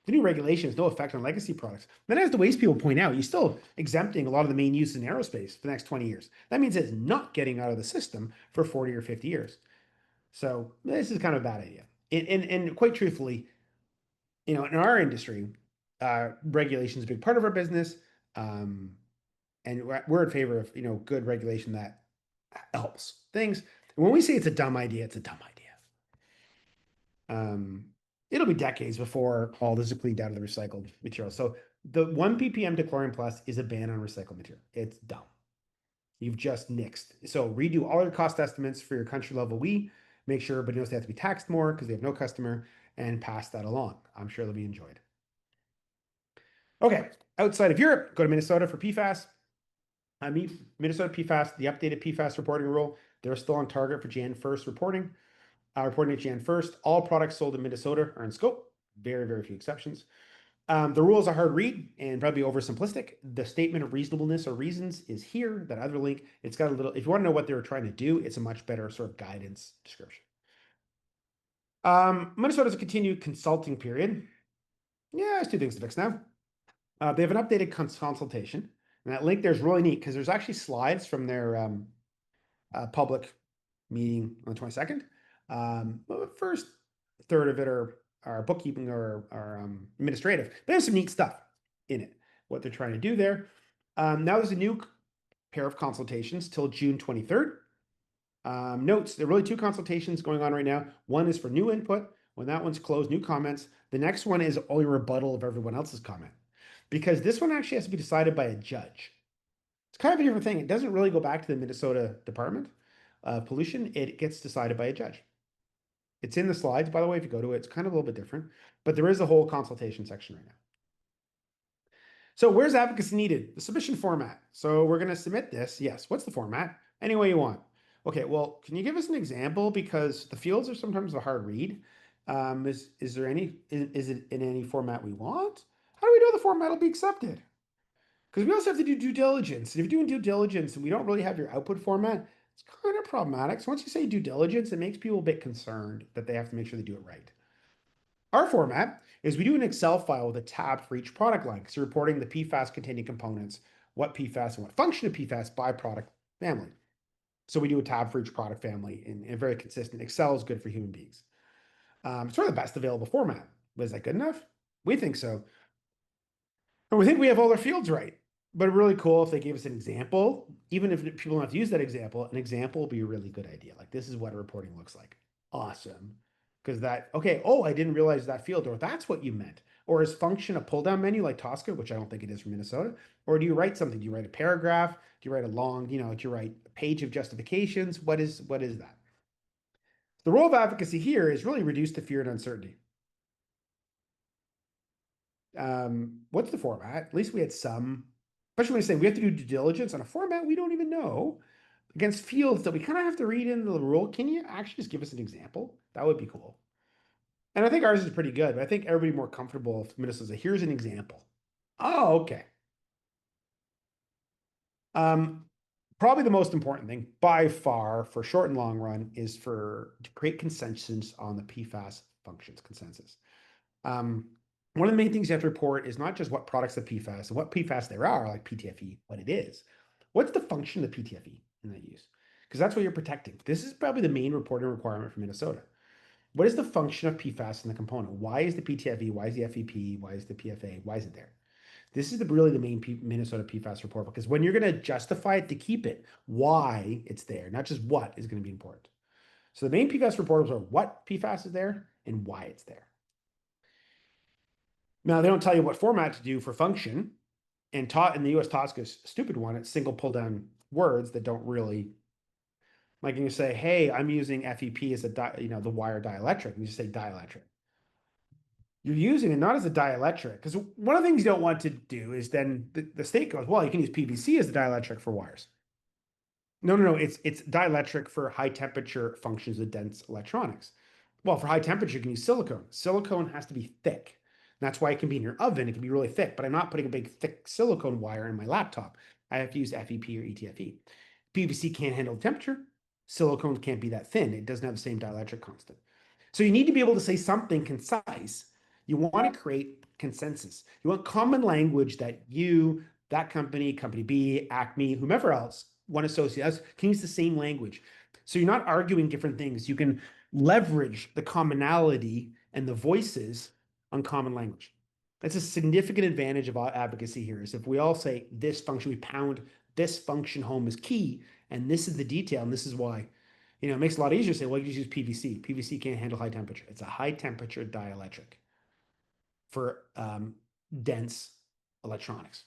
The new regulation has no effect on legacy products. Then as the waste people point out, you're still exempting a lot of the main use in aerospace for the next 20 years. That means it's not getting out of the system for 40 or 50 years. So this is kind of a bad idea. And quite truthfully, in our industry, regulation is a big part of our business. And we're in favor of good regulation that helps things. When we say it's a dumb idea, it's a dumb idea. It'll be decades before all this is cleaned out of the recycled material. So the 1 ppm dechlorine plus is a ban on recycled material. It's dumb. You've just nixed. So redo all your cost estimates for your country level WE. Make sure everybody knows they have to be taxed more because they have no customer, and pass that along. I'm sure it'll be enjoyed. Okay, outside of Europe, go to Minnesota for PFAS. Minnesota PFAS, the updated PFAS reporting rule, they're still on target for Jan 1st reporting. Reporting at Jan 1st, all products sold in Minnesota are in scope. Very, very few exceptions. The rule is a hard read and probably oversimplistic. The statement of reasonableness or reasons is here. That other link, it's got a little, if you want to know what they were trying to do, it's a much better sort of guidance description. Minnesota's a continued consulting period. Yeah, there's two things to fix now. They have an updated consultation. And that link there's really neat because there's actually slides from their public meeting on the 22nd. Well, the first third of it are bookkeeping or administrative. But there's some neat stuff in it, what they're trying to do there. Now there's a new pair of consultations till June 23rd. Notes, there are really two consultations going on right now. One is for new input. When that one's closed, new comments. The next one is only rebuttal of everyone else's comment. Because this one actually has to be decided by a judge. It's kind of a different thing. It doesn't really go back to the Minnesota Department of Pollution. It gets decided by a judge. It's in the slides, by the way, if you go to it. It's kind of a little bit different, but there is a whole consultation section right now. So where's advocacy needed? The submission format. So we're going to submit this. Yes. What's the format? Any way you want. Okay. Well, can you give us an example? Because the fields are sometimes a hard read. Is there any, is it in any format we want? How do we know the format will be accepted? Because we also have to do due diligence. And if you're doing due diligence and we don't really have your output format, it's kind of problematic. So once you say due diligence, it makes people a bit concerned that they have to make sure they do it right. Our format is we do an Excel file with a tab for each product line because you're reporting the PFAS containing components, what PFAS and what function of PFAS by product family. So we do a tab for each product family in very consistent. Excel is good for human beings. It's sort of the best available format. But is that good enough? We think so. And we think we have all our fields right. But really cool if they gave us an example, even if people don't have to use that example, an example would be a really good idea. Like this is what a reporting looks like. Awesome. Because that, okay, oh, I didn't realize that field, or that's what you meant. Or is function a pull down menu like Tosca, which I don't think it is for Minnesota? Or do you write something? Do you write a paragraph? Do you write a long, do you write a page of justifications? What is that? The role of advocacy here is really reduce the fear and uncertainty. What's the format? At least we had some, especially when you say we have to do due diligence on a format we don't even know against fields that we kind of have to read into the rule. Can you actually just give us an example? That would be cool. And I think ours is pretty good, but I think everybody more comfortable if Minnesota says, here's an example. Oh, okay. Probably the most important thing by far for short and long run is to create consensus on the PFAS functions consensus. One of the main things you have to report is not just what products of PFAS and what PFAS there are, like PTFE, what it is. What's the function of the PTFE in that use? Because that's what you're protecting. This is probably the main reporting requirement for Minnesota. What is the function of PFAS in the component? Why is the PTFE? Why is the FEP? Why is the PFA? Why is it there? This is really the main Minnesota PFAS report, because when you're going to justify it to keep it, why it's there, not just what, is going to be important. So the main PFAS reports are what PFAS is there and why it's there. Now, they don't tell you what format to do for function. And taught in the US TSCA's stupid one, it's single pull down words that don't really, like you say, hey, I'm using FEP as a, the wire dielectric. And you just say dielectric. You're using it not as a dielectric, because one of the things you don't want to do is then the state goes, well, you can use PVC as a dielectric for wires. No. It's dielectric for high temperature functions of dense electronics. Well, for high temperature, you can use silicone. Silicone has to be thick. That's why it can be in your oven. It can be really thick, but I'm not putting a big thick silicone wire in my laptop. I have to use FEP or ETFE. PVC can't handle the temperature. Silicone can't be that thin. It doesn't have the same dielectric constant. So you need to be able to say something concise. You want to create consensus. You want common language that you, that company, company B, Acme, whomever else, one associate us can use the same language. So you're not arguing different things. You can leverage the commonality and the voices on common language. That's a significant advantage of advocacy here, is if we all say this function, we pound this function home is key, and this is the detail, and this is why. It makes it a lot easier to say, well, you just use PVC. PVC can't handle high temperature. It's a high temperature dielectric for dense electronics.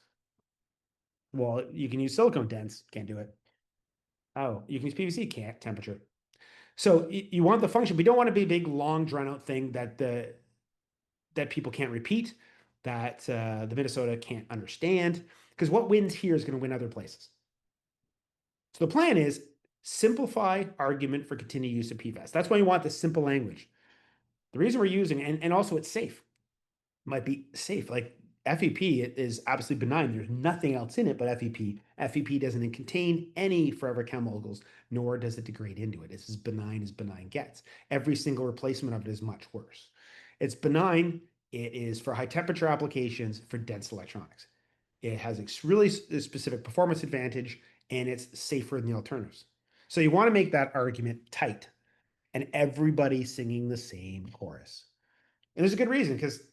Well, you can use silicone dense, can't do it. Oh, you can use PVC, can't temperature. So you want the function, but you don't want to be a big, long, drawn out thing that people can't repeat, that the Minnesota can't understand, because what wins here is going to win other places. So the plan is simplify argument for continued use of PFAS. That's why you want the simple language. The reason we're using, and also it's safe. might be safe. Like FEP is absolutely benign. There's nothing else in it but FEP. FEP doesn't contain any forever chemicals, nor does it degrade into it. It's as benign gets. Every single replacement of it is much worse. It's benign. It is for high temperature applications for dense electronics. It has a really specific performance advantage and it's safer than the alternatives. So you want to make that argument tight and everybody singing the same chorus. And there's a good reason because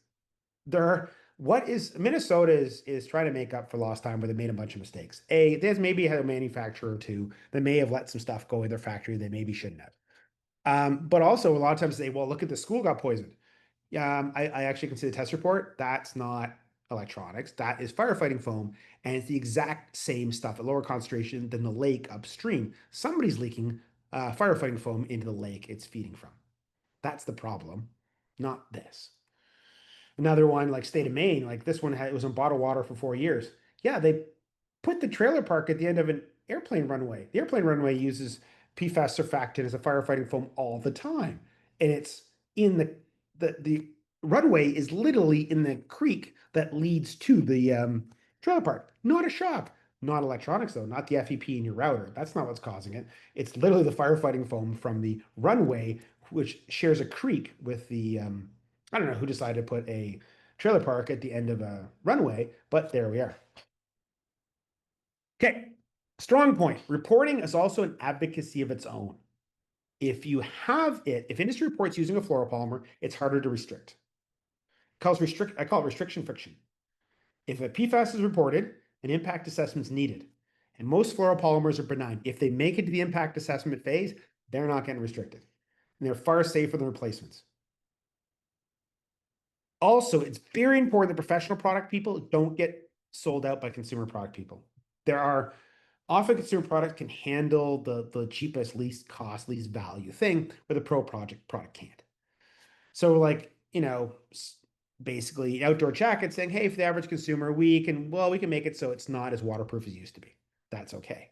there are what is Minnesota is trying to make up for lost time where they made a bunch of mistakes. There's maybe had a manufacturer or two that may have let some stuff go in their factory they maybe shouldn't have. But also a lot of times they, well, look at the school got poisoned. I actually can see the test report. That's not electronics. That is firefighting foam, and it's the exact same stuff at lower concentration than the lake upstream. Somebody's leaking firefighting foam into the lake it's feeding from. That's the problem, not this. Another one like state of Maine, like this one had, it was in bottled water for 4 years. Yeah, they put the trailer park at the end of an airplane runway. The airplane runway uses PFAS surfactant as a firefighting foam all the time, and it's in the runway is literally in the creek that leads to the trailer park. Not a shock. Not electronics though, not the FEP in your router. That's not what's causing it. It's literally the firefighting foam from the runway, which shares a creek with the I don't know who decided to put a trailer park at the end of a runway, but there we are. Okay, strong point. Reporting is also an advocacy of its own. If you have it, if industry reports using a fluoropolymer, it's harder to restrict. I call it restriction friction. If a PFAS is reported, an impact assessment is needed. And most fluoropolymers are benign. If they make it to the impact assessment phase, they're not getting restricted. And they're far safer than replacements. Also, it's very important that professional product people don't get sold out by consumer product people. There are often consumer products can handle the cheapest, least cost, least value thing, where the pro project product can't. So, like, basically outdoor jacket saying, hey, for the average consumer, we can make it so it's not as waterproof as it used to be. That's okay.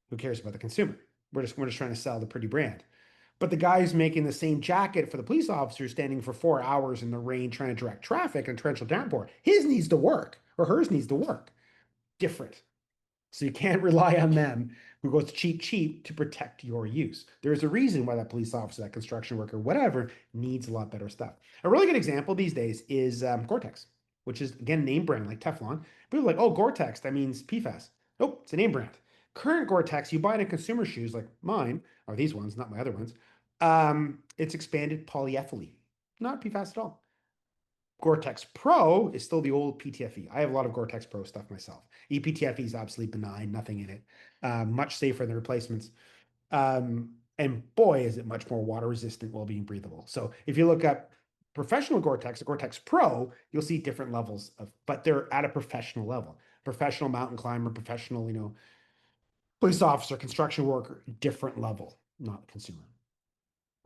Who cares about the consumer? We're just trying to sell the pretty brand. But the guy who's making the same jacket for the police officer standing for 4 hours in the rain trying to direct traffic and torrential downpour, his needs to work or hers needs to work. Different. So you can't rely on them who goes cheap, cheap to protect your use. There's a reason why that police officer, that construction worker, whatever, needs a lot better stuff. A really good example these days is Gore-Tex, which is, again, name brand like Teflon. People are like, oh, Gore-Tex, that means PFAS. Nope, it's a name brand. Current Gore-Tex, you buy it in consumer shoes like mine, or these ones, not my other ones. It's expanded polyethylene, not PFAS at all. Gore-Tex Pro is still the old PTFE. I have a lot of Gore-Tex Pro stuff myself. ePTFE is absolutely benign, nothing in it. Much safer than replacements. And boy, is it much more water resistant while being breathable. So if you look up professional Gore-Tex, Gore-Tex Pro, you'll see different levels of, but they're at a professional level. Professional mountain climber, professional, police officer, construction worker, different level, not consumer.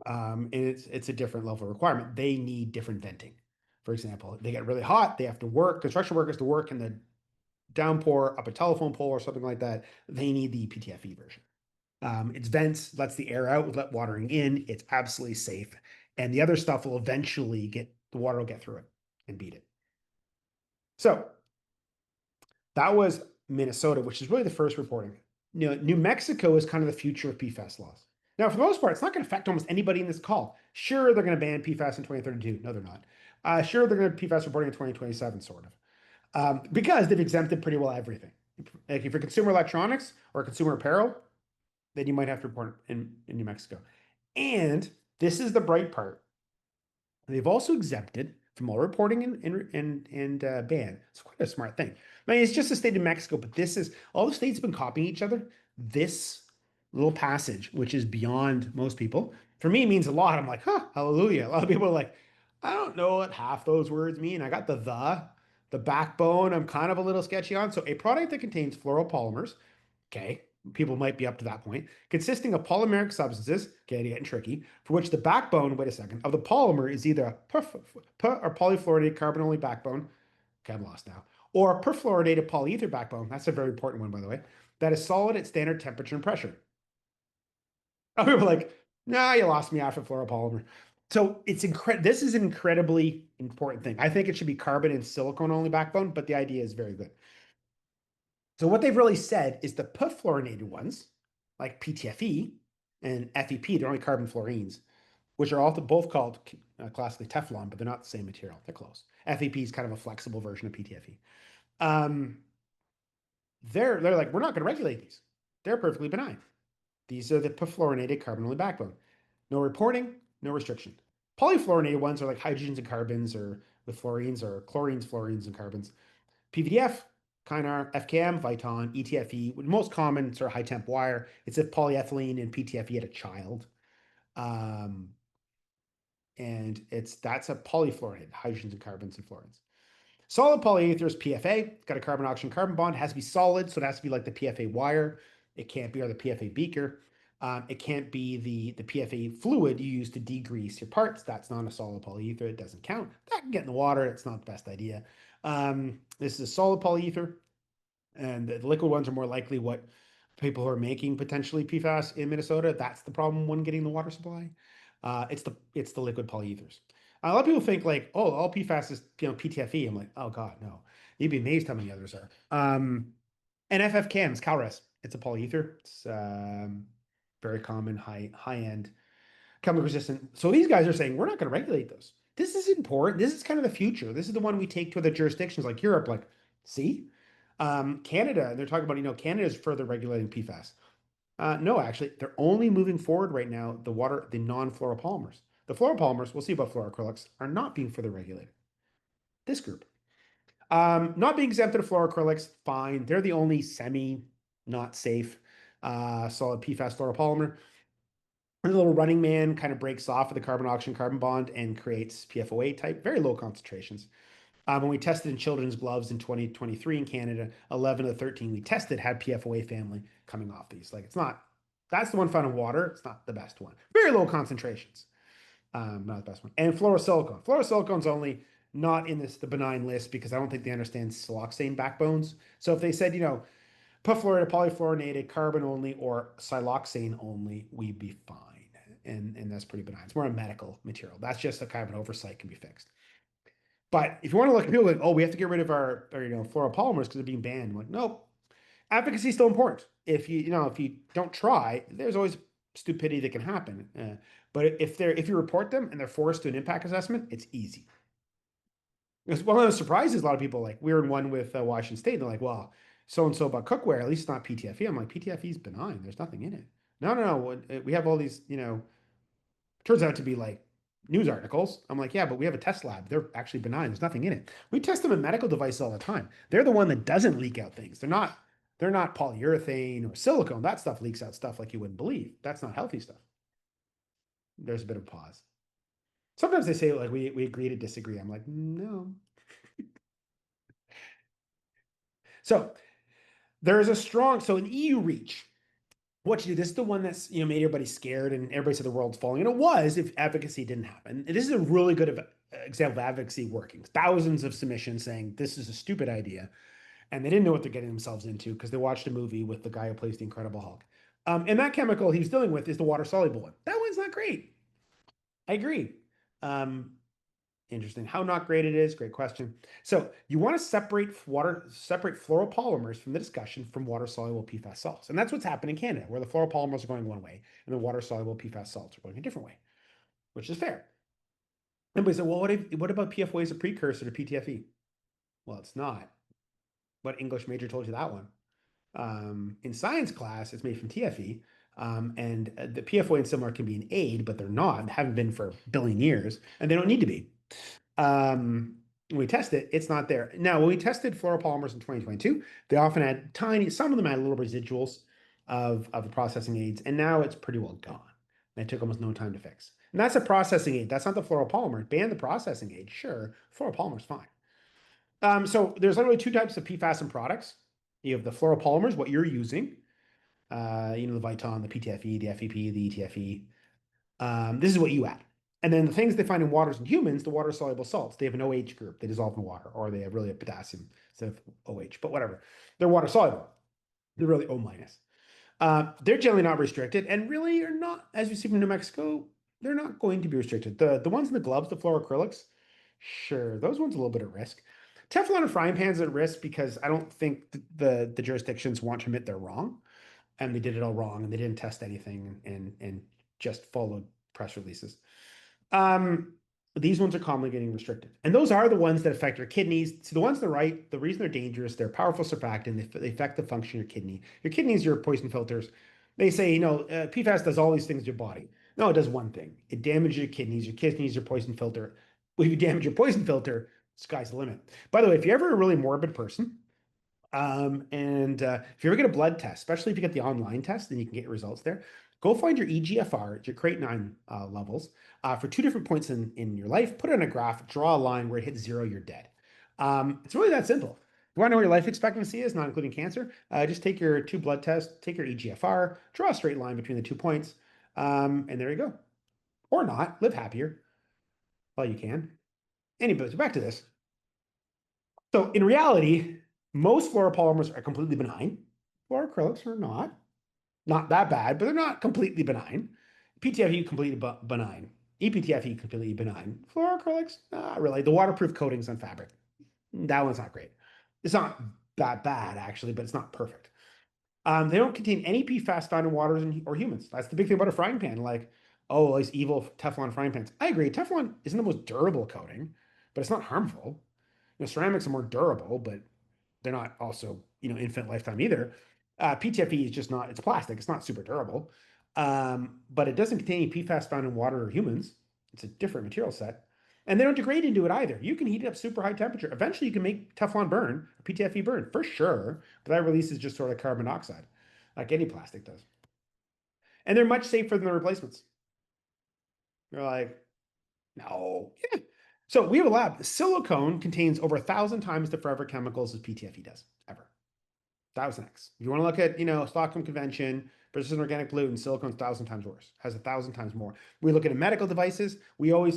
And it's a different level of requirement. They need different venting. For example, they get really hot, they have to work, construction workers to work in the downpour up a telephone pole or something like that. They need the PTFE version. It's vents, lets the air out, let watering in. It's absolutely safe. And the other stuff will eventually the water will get through it and beat it. So that was Minnesota, which is really the first reporting. New Mexico is kind of the future of PFAS laws. Now, for the most part, it's not going to affect almost anybody in this call. Sure, they're going to ban PFAS in 2032. No, they're not. Sure, they're going to PFAS reporting in 2027, sort of. Because they've exempted pretty well everything. Like if you're consumer electronics or consumer apparel, then you might have to report in New Mexico. And this is the bright part. They've also exempted from all reporting and ban. It's quite a smart thing. I mean, it's just the state of Mexico, but this is all the states have been copying each other. This little passage, which is beyond most people, for me means a lot. I'm like, huh, hallelujah. A lot of people are like, I don't know what half those words mean. I got the backbone. I'm kind of a little sketchy on. So a product that contains fluoropolymers, okay, people might be up to that point, consisting of polymeric substances, okay, getting tricky, for which the backbone, wait a second, of the polymer is either a or polyfluoridated carbon-only backbone, okay, I'm lost now, or a perfluoridated polyether backbone, that's a very important one, by the way, that is solid at standard temperature and pressure. Oh, people were like, nah, you lost me after fluoropolymer. So this is an incredibly important thing. I think it should be carbon and silicone only backbone, but the idea is very good. So what they've really said is the perfluorinated ones, like PTFE and FEP, they're only carbon fluorines, which are also both called classically Teflon, but they're not the same material. They're close. FEP is kind of a flexible version of PTFE. Um, they're like, we're not going to regulate these. They're perfectly benign. These are the perfluorinated carbon only backbone. No reporting, no restriction. Polyfluorinated ones are like hydrogens and carbons, or with fluorines, or chlorines, fluorines, and carbons. PVDF, Kynar, FKM, Viton, ETFE, most common sort of high temp wire. It's if polyethylene and PTFE had a child. Um, and that's a polyfluorinated, hydrogens and carbons and fluorines. Solid polyether is PFA. It's got a carbon oxygen carbon bond. It has to be solid, so it has to be like the PFA wire. It can't be, or the PFA beaker. It can't be the PFA fluid you use to degrease your parts. That's not a solid polyether. It doesn't count. That can get in the water. It's not the best idea. This is a solid polyether, and the liquid ones are more likely what people who are making potentially PFAS in Minnesota. That's the problem when getting the water supply. It's the liquid polyethers. A lot of people think like, oh, all PFAS is PTFE. I'm like, oh God, no. You'd be amazed how many others are. And FFCAMs, CalRes. It's a polyether. It's very common, high end, chemical resistant. So these guys are saying we're not going to regulate those. This is important. This is kind of the future. This is the one we take to other jurisdictions like Europe. Like, see, Canada. They're talking about Canada is further regulating PFAS. No, actually, they're only moving forward right now. The non-fluoropolymers. The fluoropolymers, we'll see about fluoroacrylics, are not being further regulated. This group, not being exempted of fluoroacrylics, fine. They're the only semi not safe solid PFAS fluoropolymer. The little running man kind of breaks off of the carbon oxygen carbon bond and creates PFOA type, very low concentrations. When we tested in children's gloves in 2023 in Canada, 11 of the 13 we tested had PFOA family coming off these. Like, it's not, that's the one found in water. It's not the best one. Very low concentrations. Not the best one. And fluorosilicone. Fluorosilicone's only not in the benign list because I don't think they understand siloxane backbones. So if they said, perfluorinated, polyfluorinated, carbon only, or siloxane only, we'd be fine. And that's pretty benign. It's more a medical material. That's just a kind of an oversight, can be fixed. But if you want to look at people like, oh, we have to get rid of our fluoropolymers because they're being banned. I'm like, nope. Advocacy is still important. If you don't try, there's always stupidity that can happen. But if you report them and they're forced to an impact assessment, it's easy. Because one of the surprises, a lot of people like we were in one with Washington State. And they're like, well, so and so about cookware, at least it's not PTFE. I'm like, PTFE is benign. There's nothing in it. No. We have all these, turns out to be like news articles. I'm like, yeah, but we have a test lab. They're actually benign. There's nothing in it. We test them in medical devices all the time. They're the one that doesn't leak out things. They're not polyurethane or silicone. That stuff leaks out stuff like you wouldn't believe. That's not healthy stuff. There's a bit of pause. Sometimes they say like we agree to disagree. I'm like, no. So there is a strong, so an EU reach. What you do, this is the one that's made everybody scared and everybody said the world's falling. And it was if advocacy didn't happen. And this is a really good example of advocacy working. Thousands of submissions saying this is a stupid idea. And they didn't know what they're getting themselves into because they watched a movie with the guy who plays the Incredible Hulk. And that chemical he was dealing with is the water soluble one. That one's not great. I agree. Um, Interesting. How not great it is, great question. So you want to separate fluoropolymers from the discussion from water-soluble PFAS salts. And that's what's happening in Canada, where the fluoropolymers are going one way and the water-soluble PFAS salts are going a different way, which is fair. Everybody said, well, what about PFOA as a precursor to PTFE? Well, it's not. What English major told you that one? In science class, it's made from TFE. And the PFOA and similar can be an aid, but they're not. They haven't been for a billion years, and they don't need to be. When we test it, it's not there. Now, when we tested fluoropolymers in 2022, they often had some of them had little residuals of the processing aids, and now it's pretty well gone. And it took almost no time to fix. And that's a processing aid. That's not the fluoropolymer. Ban the processing aid. Sure, fluoropolymer's fine. So there's literally two types of PFAS in products. You have the fluoropolymers, what you're using, the Viton, the PTFE, the FEP, the ETFE. This is what you add. And then the things they find in waters in humans, the water-soluble salts, they have an OH group. They dissolve in water, or they have really a potassium instead of OH, but whatever. They're water-soluble. They're really O minus. They're generally not restricted and really are not, as we see from New Mexico, they're not going to be restricted. The ones in the gloves, the fluoroacrylics, sure, those ones a little bit at risk. Teflon and frying pans at risk because I don't think the jurisdictions want to admit they're wrong, and they did it all wrong, and they didn't test anything and just followed press releases. Um, these ones are commonly getting restricted. And those are the ones that affect your kidneys. So the ones on the right, the reason they're dangerous, they're a powerful surfactant. They affect the function of your kidney. Your kidneys, your poison filters. They say, PFAS does all these things to your body. No, it does one thing. It damages your kidneys. Your kidneys, your poison filter. Well, if you damage your poison filter, sky's the limit. By the way, if you're ever a really morbid person, and if you ever get a blood test, especially if you get the online test, then you can get your results there. Go find your EGFR, your creatinine levels for two different points in your life. Put it on a graph, draw a line where it hits zero, you're dead. It's really that simple. If you want to know what your life expectancy is, not including cancer, just take your two blood tests, take your EGFR, draw a straight line between the 2 points, and there you go. Or not, live happier while you can. Anyways, back to this. So in reality, most fluoropolymers are completely benign. Fluoroacrylics are not that bad, but they're not completely benign. PTFE completely benign. EPTFE completely benign. Fluoroacrylics, not really. The waterproof coatings on fabric, that one's not great. It's not that bad actually, but it's not perfect. They don't contain any PFAS found in waters or humans. That's the big thing about a frying pan. Like, oh, these evil Teflon frying pans. I agree. Teflon isn't the most durable coating, but it's not harmful. Ceramics are more durable, but they're not also, infinite lifetime either. PTFE is just not, it's plastic. It's not super durable. But it doesn't contain any PFAS found in water or humans. It's a different material set. And they don't degrade into it either. You can heat it up super high temperature. Eventually, you can make Teflon burn, or PTFE burn, for sure. But that releases just sort of carbon dioxide, like any plastic does. And they're much safer than the replacements. You're like, no. Yeah. So we have a lab. Silicone contains over 1,000 times the forever chemicals as PTFE does, ever. 1,000x. If you want to look at, Stockholm Convention, persistent organic pollutant, silicone's 1,000 times worse, has 1,000 times more. We look at medical devices.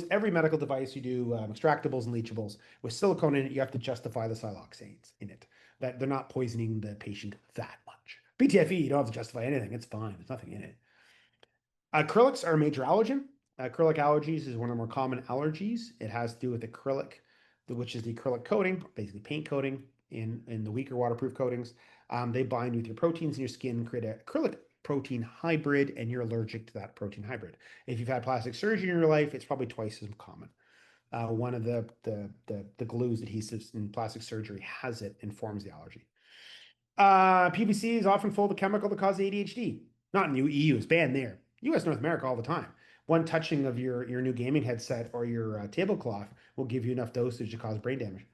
Every medical device you do extractables and leachables with silicone in it, you have to justify the siloxanes in it, that they're not poisoning the patient that much. PTFE, you don't have to justify anything. It's fine. There's nothing in it. Acrylics are a major allergen. Acrylic allergies is one of the more common allergies. It has to do with acrylic, which is the acrylic coating, basically paint coating in the weaker waterproof coatings. They bind with your proteins in your skin, create an acrylic protein hybrid, and you're allergic to that protein hybrid. If you've had plastic surgery in your life, it's probably twice as common. One of the glues, adhesives in plastic surgery has it and forms the allergy. PVC is often full of a chemical that causes ADHD. Not in the EU, it's banned there. US, North America all the time. One touching of your new gaming headset or your tablecloth will give you enough dosage to cause brain damage.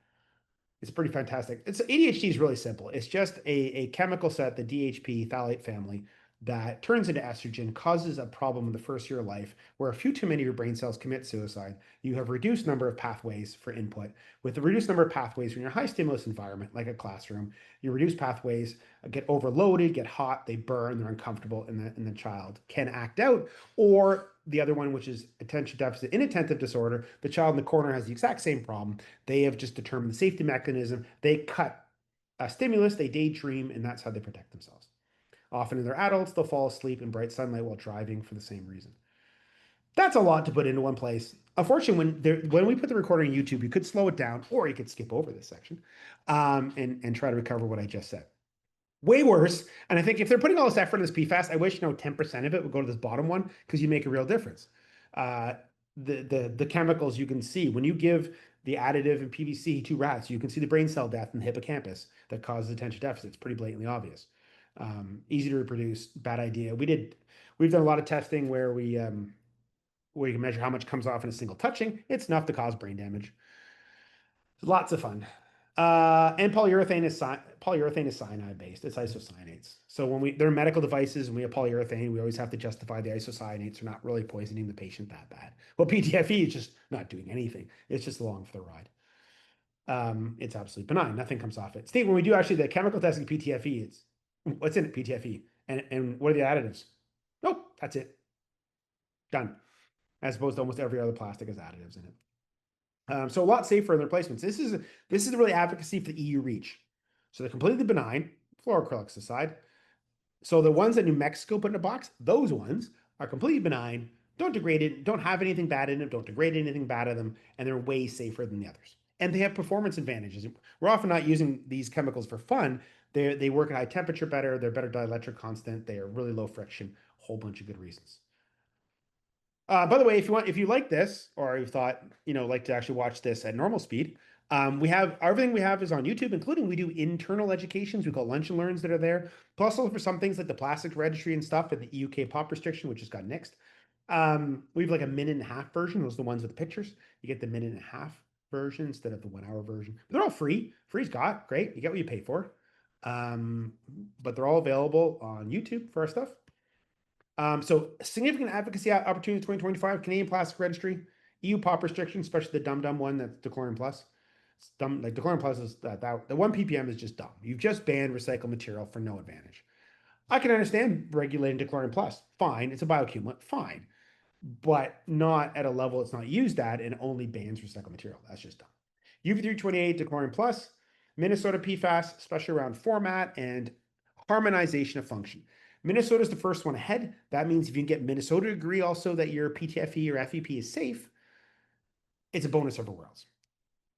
It's pretty fantastic. ADHD is really simple. It's just a chemical set, the DHP phthalate family, that turns into estrogen, causes a problem in the first year of life where a few too many of your brain cells commit suicide. You have reduced number of pathways for input. With the reduced number of pathways when you're in a high stimulus environment, like a classroom, your reduced pathways get overloaded, get hot, they burn, they're uncomfortable, and the child can act out. Or the other one, which is attention deficit inattentive disorder, the child in the corner has the exact same problem. They have just determined the safety mechanism. They cut a stimulus, they daydream, and that's how they protect themselves. Often in their adults, they'll fall asleep in bright sunlight while driving for the same reason. That's a lot to put into one place. Unfortunately, when we put the recording on YouTube, you could slow it down or you could skip over this section and try to recover what I just said. Way worse. And I think if they're putting all this effort in this PFAS, I wish 10% of it would go to this bottom one because you make a real difference. Uh, the chemicals you can see when you give the additive in PVC to rats, you can see the brain cell death in the hippocampus that causes attention deficit. It's pretty blatantly obvious. Easy to reproduce, bad idea. We've done a lot of testing where where you can measure how much comes off in a single touching. It's enough to cause brain damage. Lots of fun. And polyurethane is cyanide based. It's isocyanates. So when they're medical devices and we have polyurethane, we always have to justify the isocyanates are not really poisoning the patient that bad. Well, PTFE is just not doing anything. It's just along for the ride. It's absolutely benign. Nothing comes off it. Steve, when we do actually the chemical testing PTFE, it's what's in it, PTFE, and what are the additives? Nope, that's it. Done. As opposed to almost every other plastic has additives in it. So a lot safer than replacements. This is really advocacy for the EU REACH. So they're completely benign, fluoroacrylics aside. So the ones that New Mexico put in a box, those ones are completely benign, don't degrade it, don't have anything bad in them, don't degrade anything bad in them, and they're way safer than the others. And they have performance advantages. We're often not using these chemicals for fun. They work at high temperature better, they're better dielectric constant, they are really low friction, a whole bunch of good reasons. By the way, if you like this, or you thought, like to actually watch this at normal speed, we have everything we have is on YouTube, including we do internal educations. We call lunch and learns that are there. Plus, also for some things like the plastic registry and stuff, and the UK pop restriction, which just got nixed. We have like a minute and a half version. Those are the ones with the pictures. You get the minute and a half version instead of the 1 hour version. But they're all free. Free's got great. You get what you pay for. Um, but they're all available on YouTube for our stuff. So significant advocacy opportunities 2025, Canadian Plastic Registry, EU pop restrictions, especially the dumb one that's Dechlorian Plus. It's dumb, like Dechlorian Plus is that the 1 ppm is just dumb. You've just banned recycled material for no advantage. I can understand regulating Dechlorian Plus. Fine, it's a bioaccumulant, fine. But not at a level it's not used at and only bans recycled material. That's just dumb. UV328 Dechlorian Plus, Minnesota PFAS, especially around format and harmonization of function. Minnesota is the first one ahead. That means if you can get Minnesota to agree also that your PTFE or FEP is safe, it's a bonus everywhere else.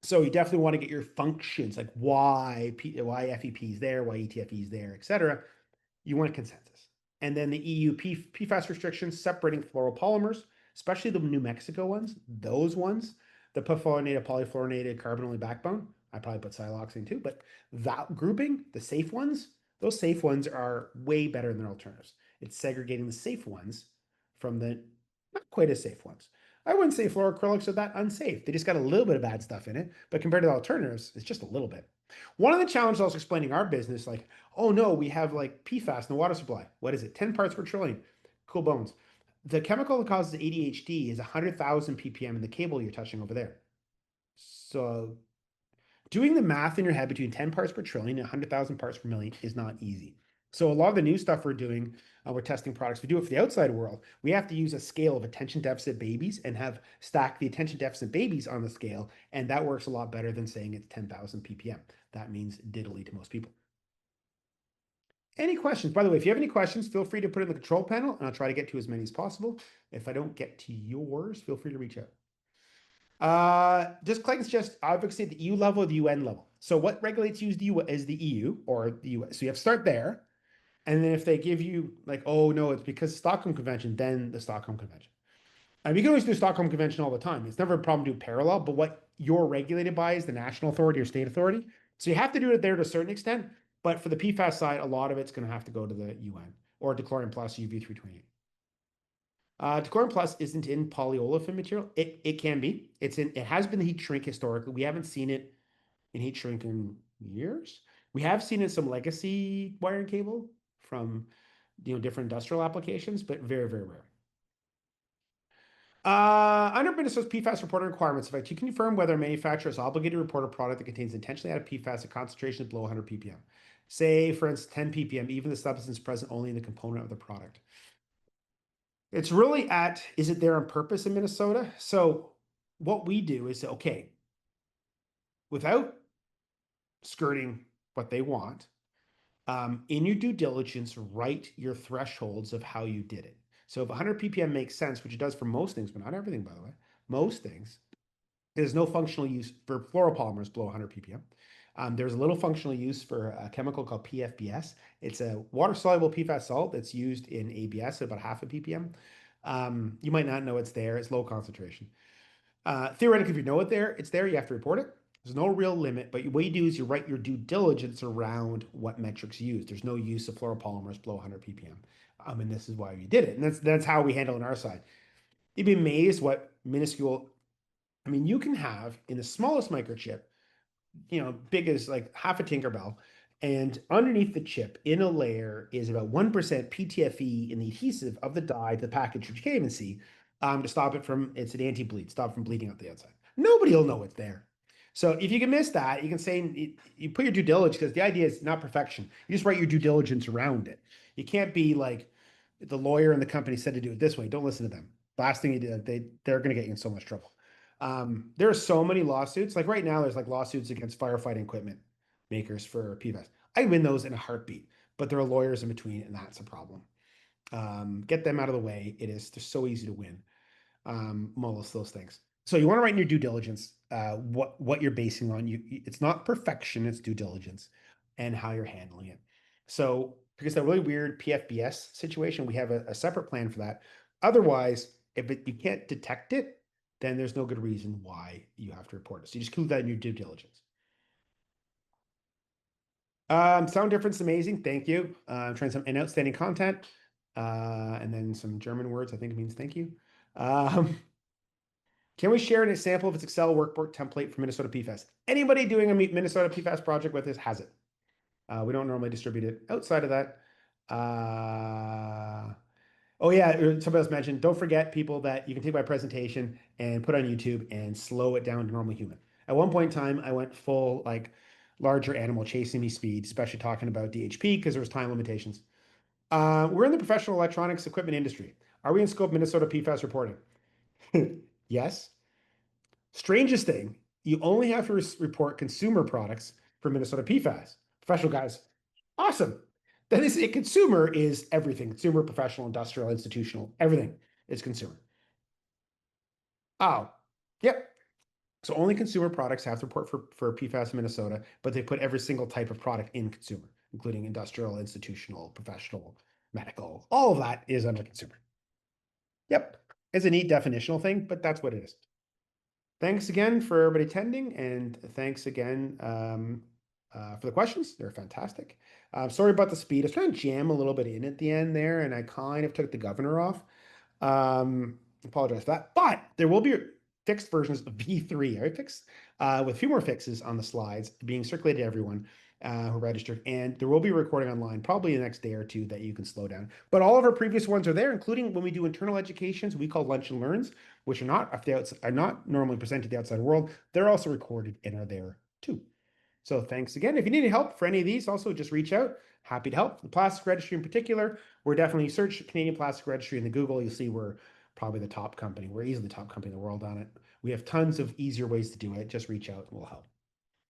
So you definitely want to get your functions, like why FEP is there, why ETFE is there, etc. You want a consensus. And then the EU PFAS restrictions separating fluoropolymers, especially the New Mexico ones, those ones, the perfluorinated, polyfluorinated, carbon-only backbone. I probably put siloxane too, but that grouping, the safe ones, those safe ones are way better than alternatives. It's segregating the safe ones from the not quite as safe ones. I wouldn't say fluoroacrylics are that unsafe. They just got a little bit of bad stuff in it, but compared to the alternatives, it's just a little bit. One of the challenges I was explaining our business, like, oh no, we have like PFAS in the water supply. What is it? 10 parts per trillion. Cool bones. The chemical that causes ADHD is 100,000 ppm in the cable you're touching over there. So doing the math in your head between 10 parts per trillion and 100,000 parts per million is not easy. So a lot of the new stuff we're doing, we're testing products. We do it for the outside world. We have to use a scale of attention deficit babies and have stack the attention deficit babies on the scale. And that works a lot better than saying it's 10,000 ppm. That means diddly to most people. Any questions? By the way, if you have any questions, feel free to put it in the control panel and I'll try to get to as many as possible. If I don't get to yours, feel free to reach out. Just Claigan suggests advocacy at the EU level or the UN level. So what regulates you is the EU or the US. So you have to start there. And then if they give you like, oh no, it's because Stockholm Convention, then the Stockholm Convention. You can always do Stockholm Convention all the time. It's never a problem to do parallel, but what you're regulated by is the national authority or state authority. So you have to do it there to a certain extent. But for the PFAS side, a lot of it's going to have to go to the UN or Dechlorian Plus UV328. Dechlorian Plus isn't in polyolefin material. It can be. It has been heat shrink historically. We haven't seen it in heat shrink in years. We have seen it in some legacy wiring cable from different industrial applications, but very, very rare. Under Minnesota's PFAS reporting requirements, in fact, you can confirm whether a manufacturer is obligated to report a product that contains intentionally added PFAS at concentrations below 100 ppm. Say, for instance, 10 ppm, even the substance present only in the component of the product. It's really is it there on purpose in Minnesota? So what we do is, okay, without skirting what they want, in your due diligence, write your thresholds of how you did it. So if 100 ppm makes sense, which it does for most things, but not everything, by the way, most things, there's no functional use for fluoropolymers below 100 ppm. There's a little functional use for a chemical called PFBS. It's a water-soluble PFAS salt that's used in ABS at about half a ppm. You might not know it's there. It's low concentration. Theoretically, if you know it's there, you have to report it. There's no real limit, but what you do is you write your due diligence around what metrics used. There's no use of fluoropolymers below 100 ppm. And this is why we did it. And that's how we handle it on our side. You'd be amazed what minuscule, you can have in the smallest microchip, big as like half a Tinkerbell, and underneath the chip in a layer is about 1% PTFE in the adhesive of the dye to the package, which you can't even see, to stop it from, it's an anti-bleed, stop from bleeding out the outside. Nobody will know it's there. So if you can miss that, you can say, you put your due diligence, because the idea is not perfection. You just write your due diligence around it. You can't be like, the lawyer and the company said to do it this way. Don't listen to them. Last thing you do, they're going to get you in so much trouble. There are so many lawsuits. Like right now, there's like lawsuits against firefighting equipment makers for PFAS. I win those in a heartbeat, but there are lawyers in between, and that's a problem. Get them out of the way. They're so easy to win. Most those things. So you want to write in your due diligence what you're basing on. It's not perfection, it's due diligence and how you're handling it. So because that really weird PFBS situation, we have a separate plan for that. Otherwise, if you can't detect it, then there's no good reason why you have to report it. So you just include that in your due diligence. Sound difference amazing. Thank you. I'm trying some and outstanding content. And then some German words, I think it means thank you. Um, Can we share an example of its Excel workbook template for Minnesota PFAS? Anybody doing a Minnesota PFAS project with this has it. We don't normally distribute it outside of that. Oh yeah, somebody else mentioned, don't forget people that you can take my presentation and put on YouTube and slow it down to normal human. At one point in time, I went full like larger animal chasing me speed, especially talking about DHP because there was time limitations. We're in the professional electronics equipment industry. Are we in scope Minnesota PFAS reporting? Yes. Strangest thing, you only have to report consumer products for Minnesota PFAS. Professional guys, awesome. Then is a consumer is everything. Consumer, professional, industrial, institutional, everything is consumer. Oh, yep. So only consumer products have to report for PFAS in Minnesota, but they put every single type of product in consumer, including industrial, institutional, professional, medical. All of that is under consumer. Yep. It's a neat definitional thing, but that's what it is. Thanks again for everybody attending, and thanks again for the questions. They're fantastic. Sorry about the speed. I was trying to jam a little bit in at the end there, and I kind of took the governor off. Apologize for that. But there will be fixed versions of V3, right? With a few more fixes on the slides being circulated to everyone who registered. And there will be a recording online probably the next day or two that you can slow down. But all of our previous ones are there, including when we do internal educations, we call lunch and learns, which are not normally presented to the outside world. They're also recorded and are there too. So thanks again. If you need any help for any of these, also just reach out. Happy to help. The plastic registry in particular, we're definitely search Canadian Plastic Registry in the Google. You'll see we're probably the top company. We're easily the top company in the world on it. We have tons of easier ways to do it. Just reach out and we'll help.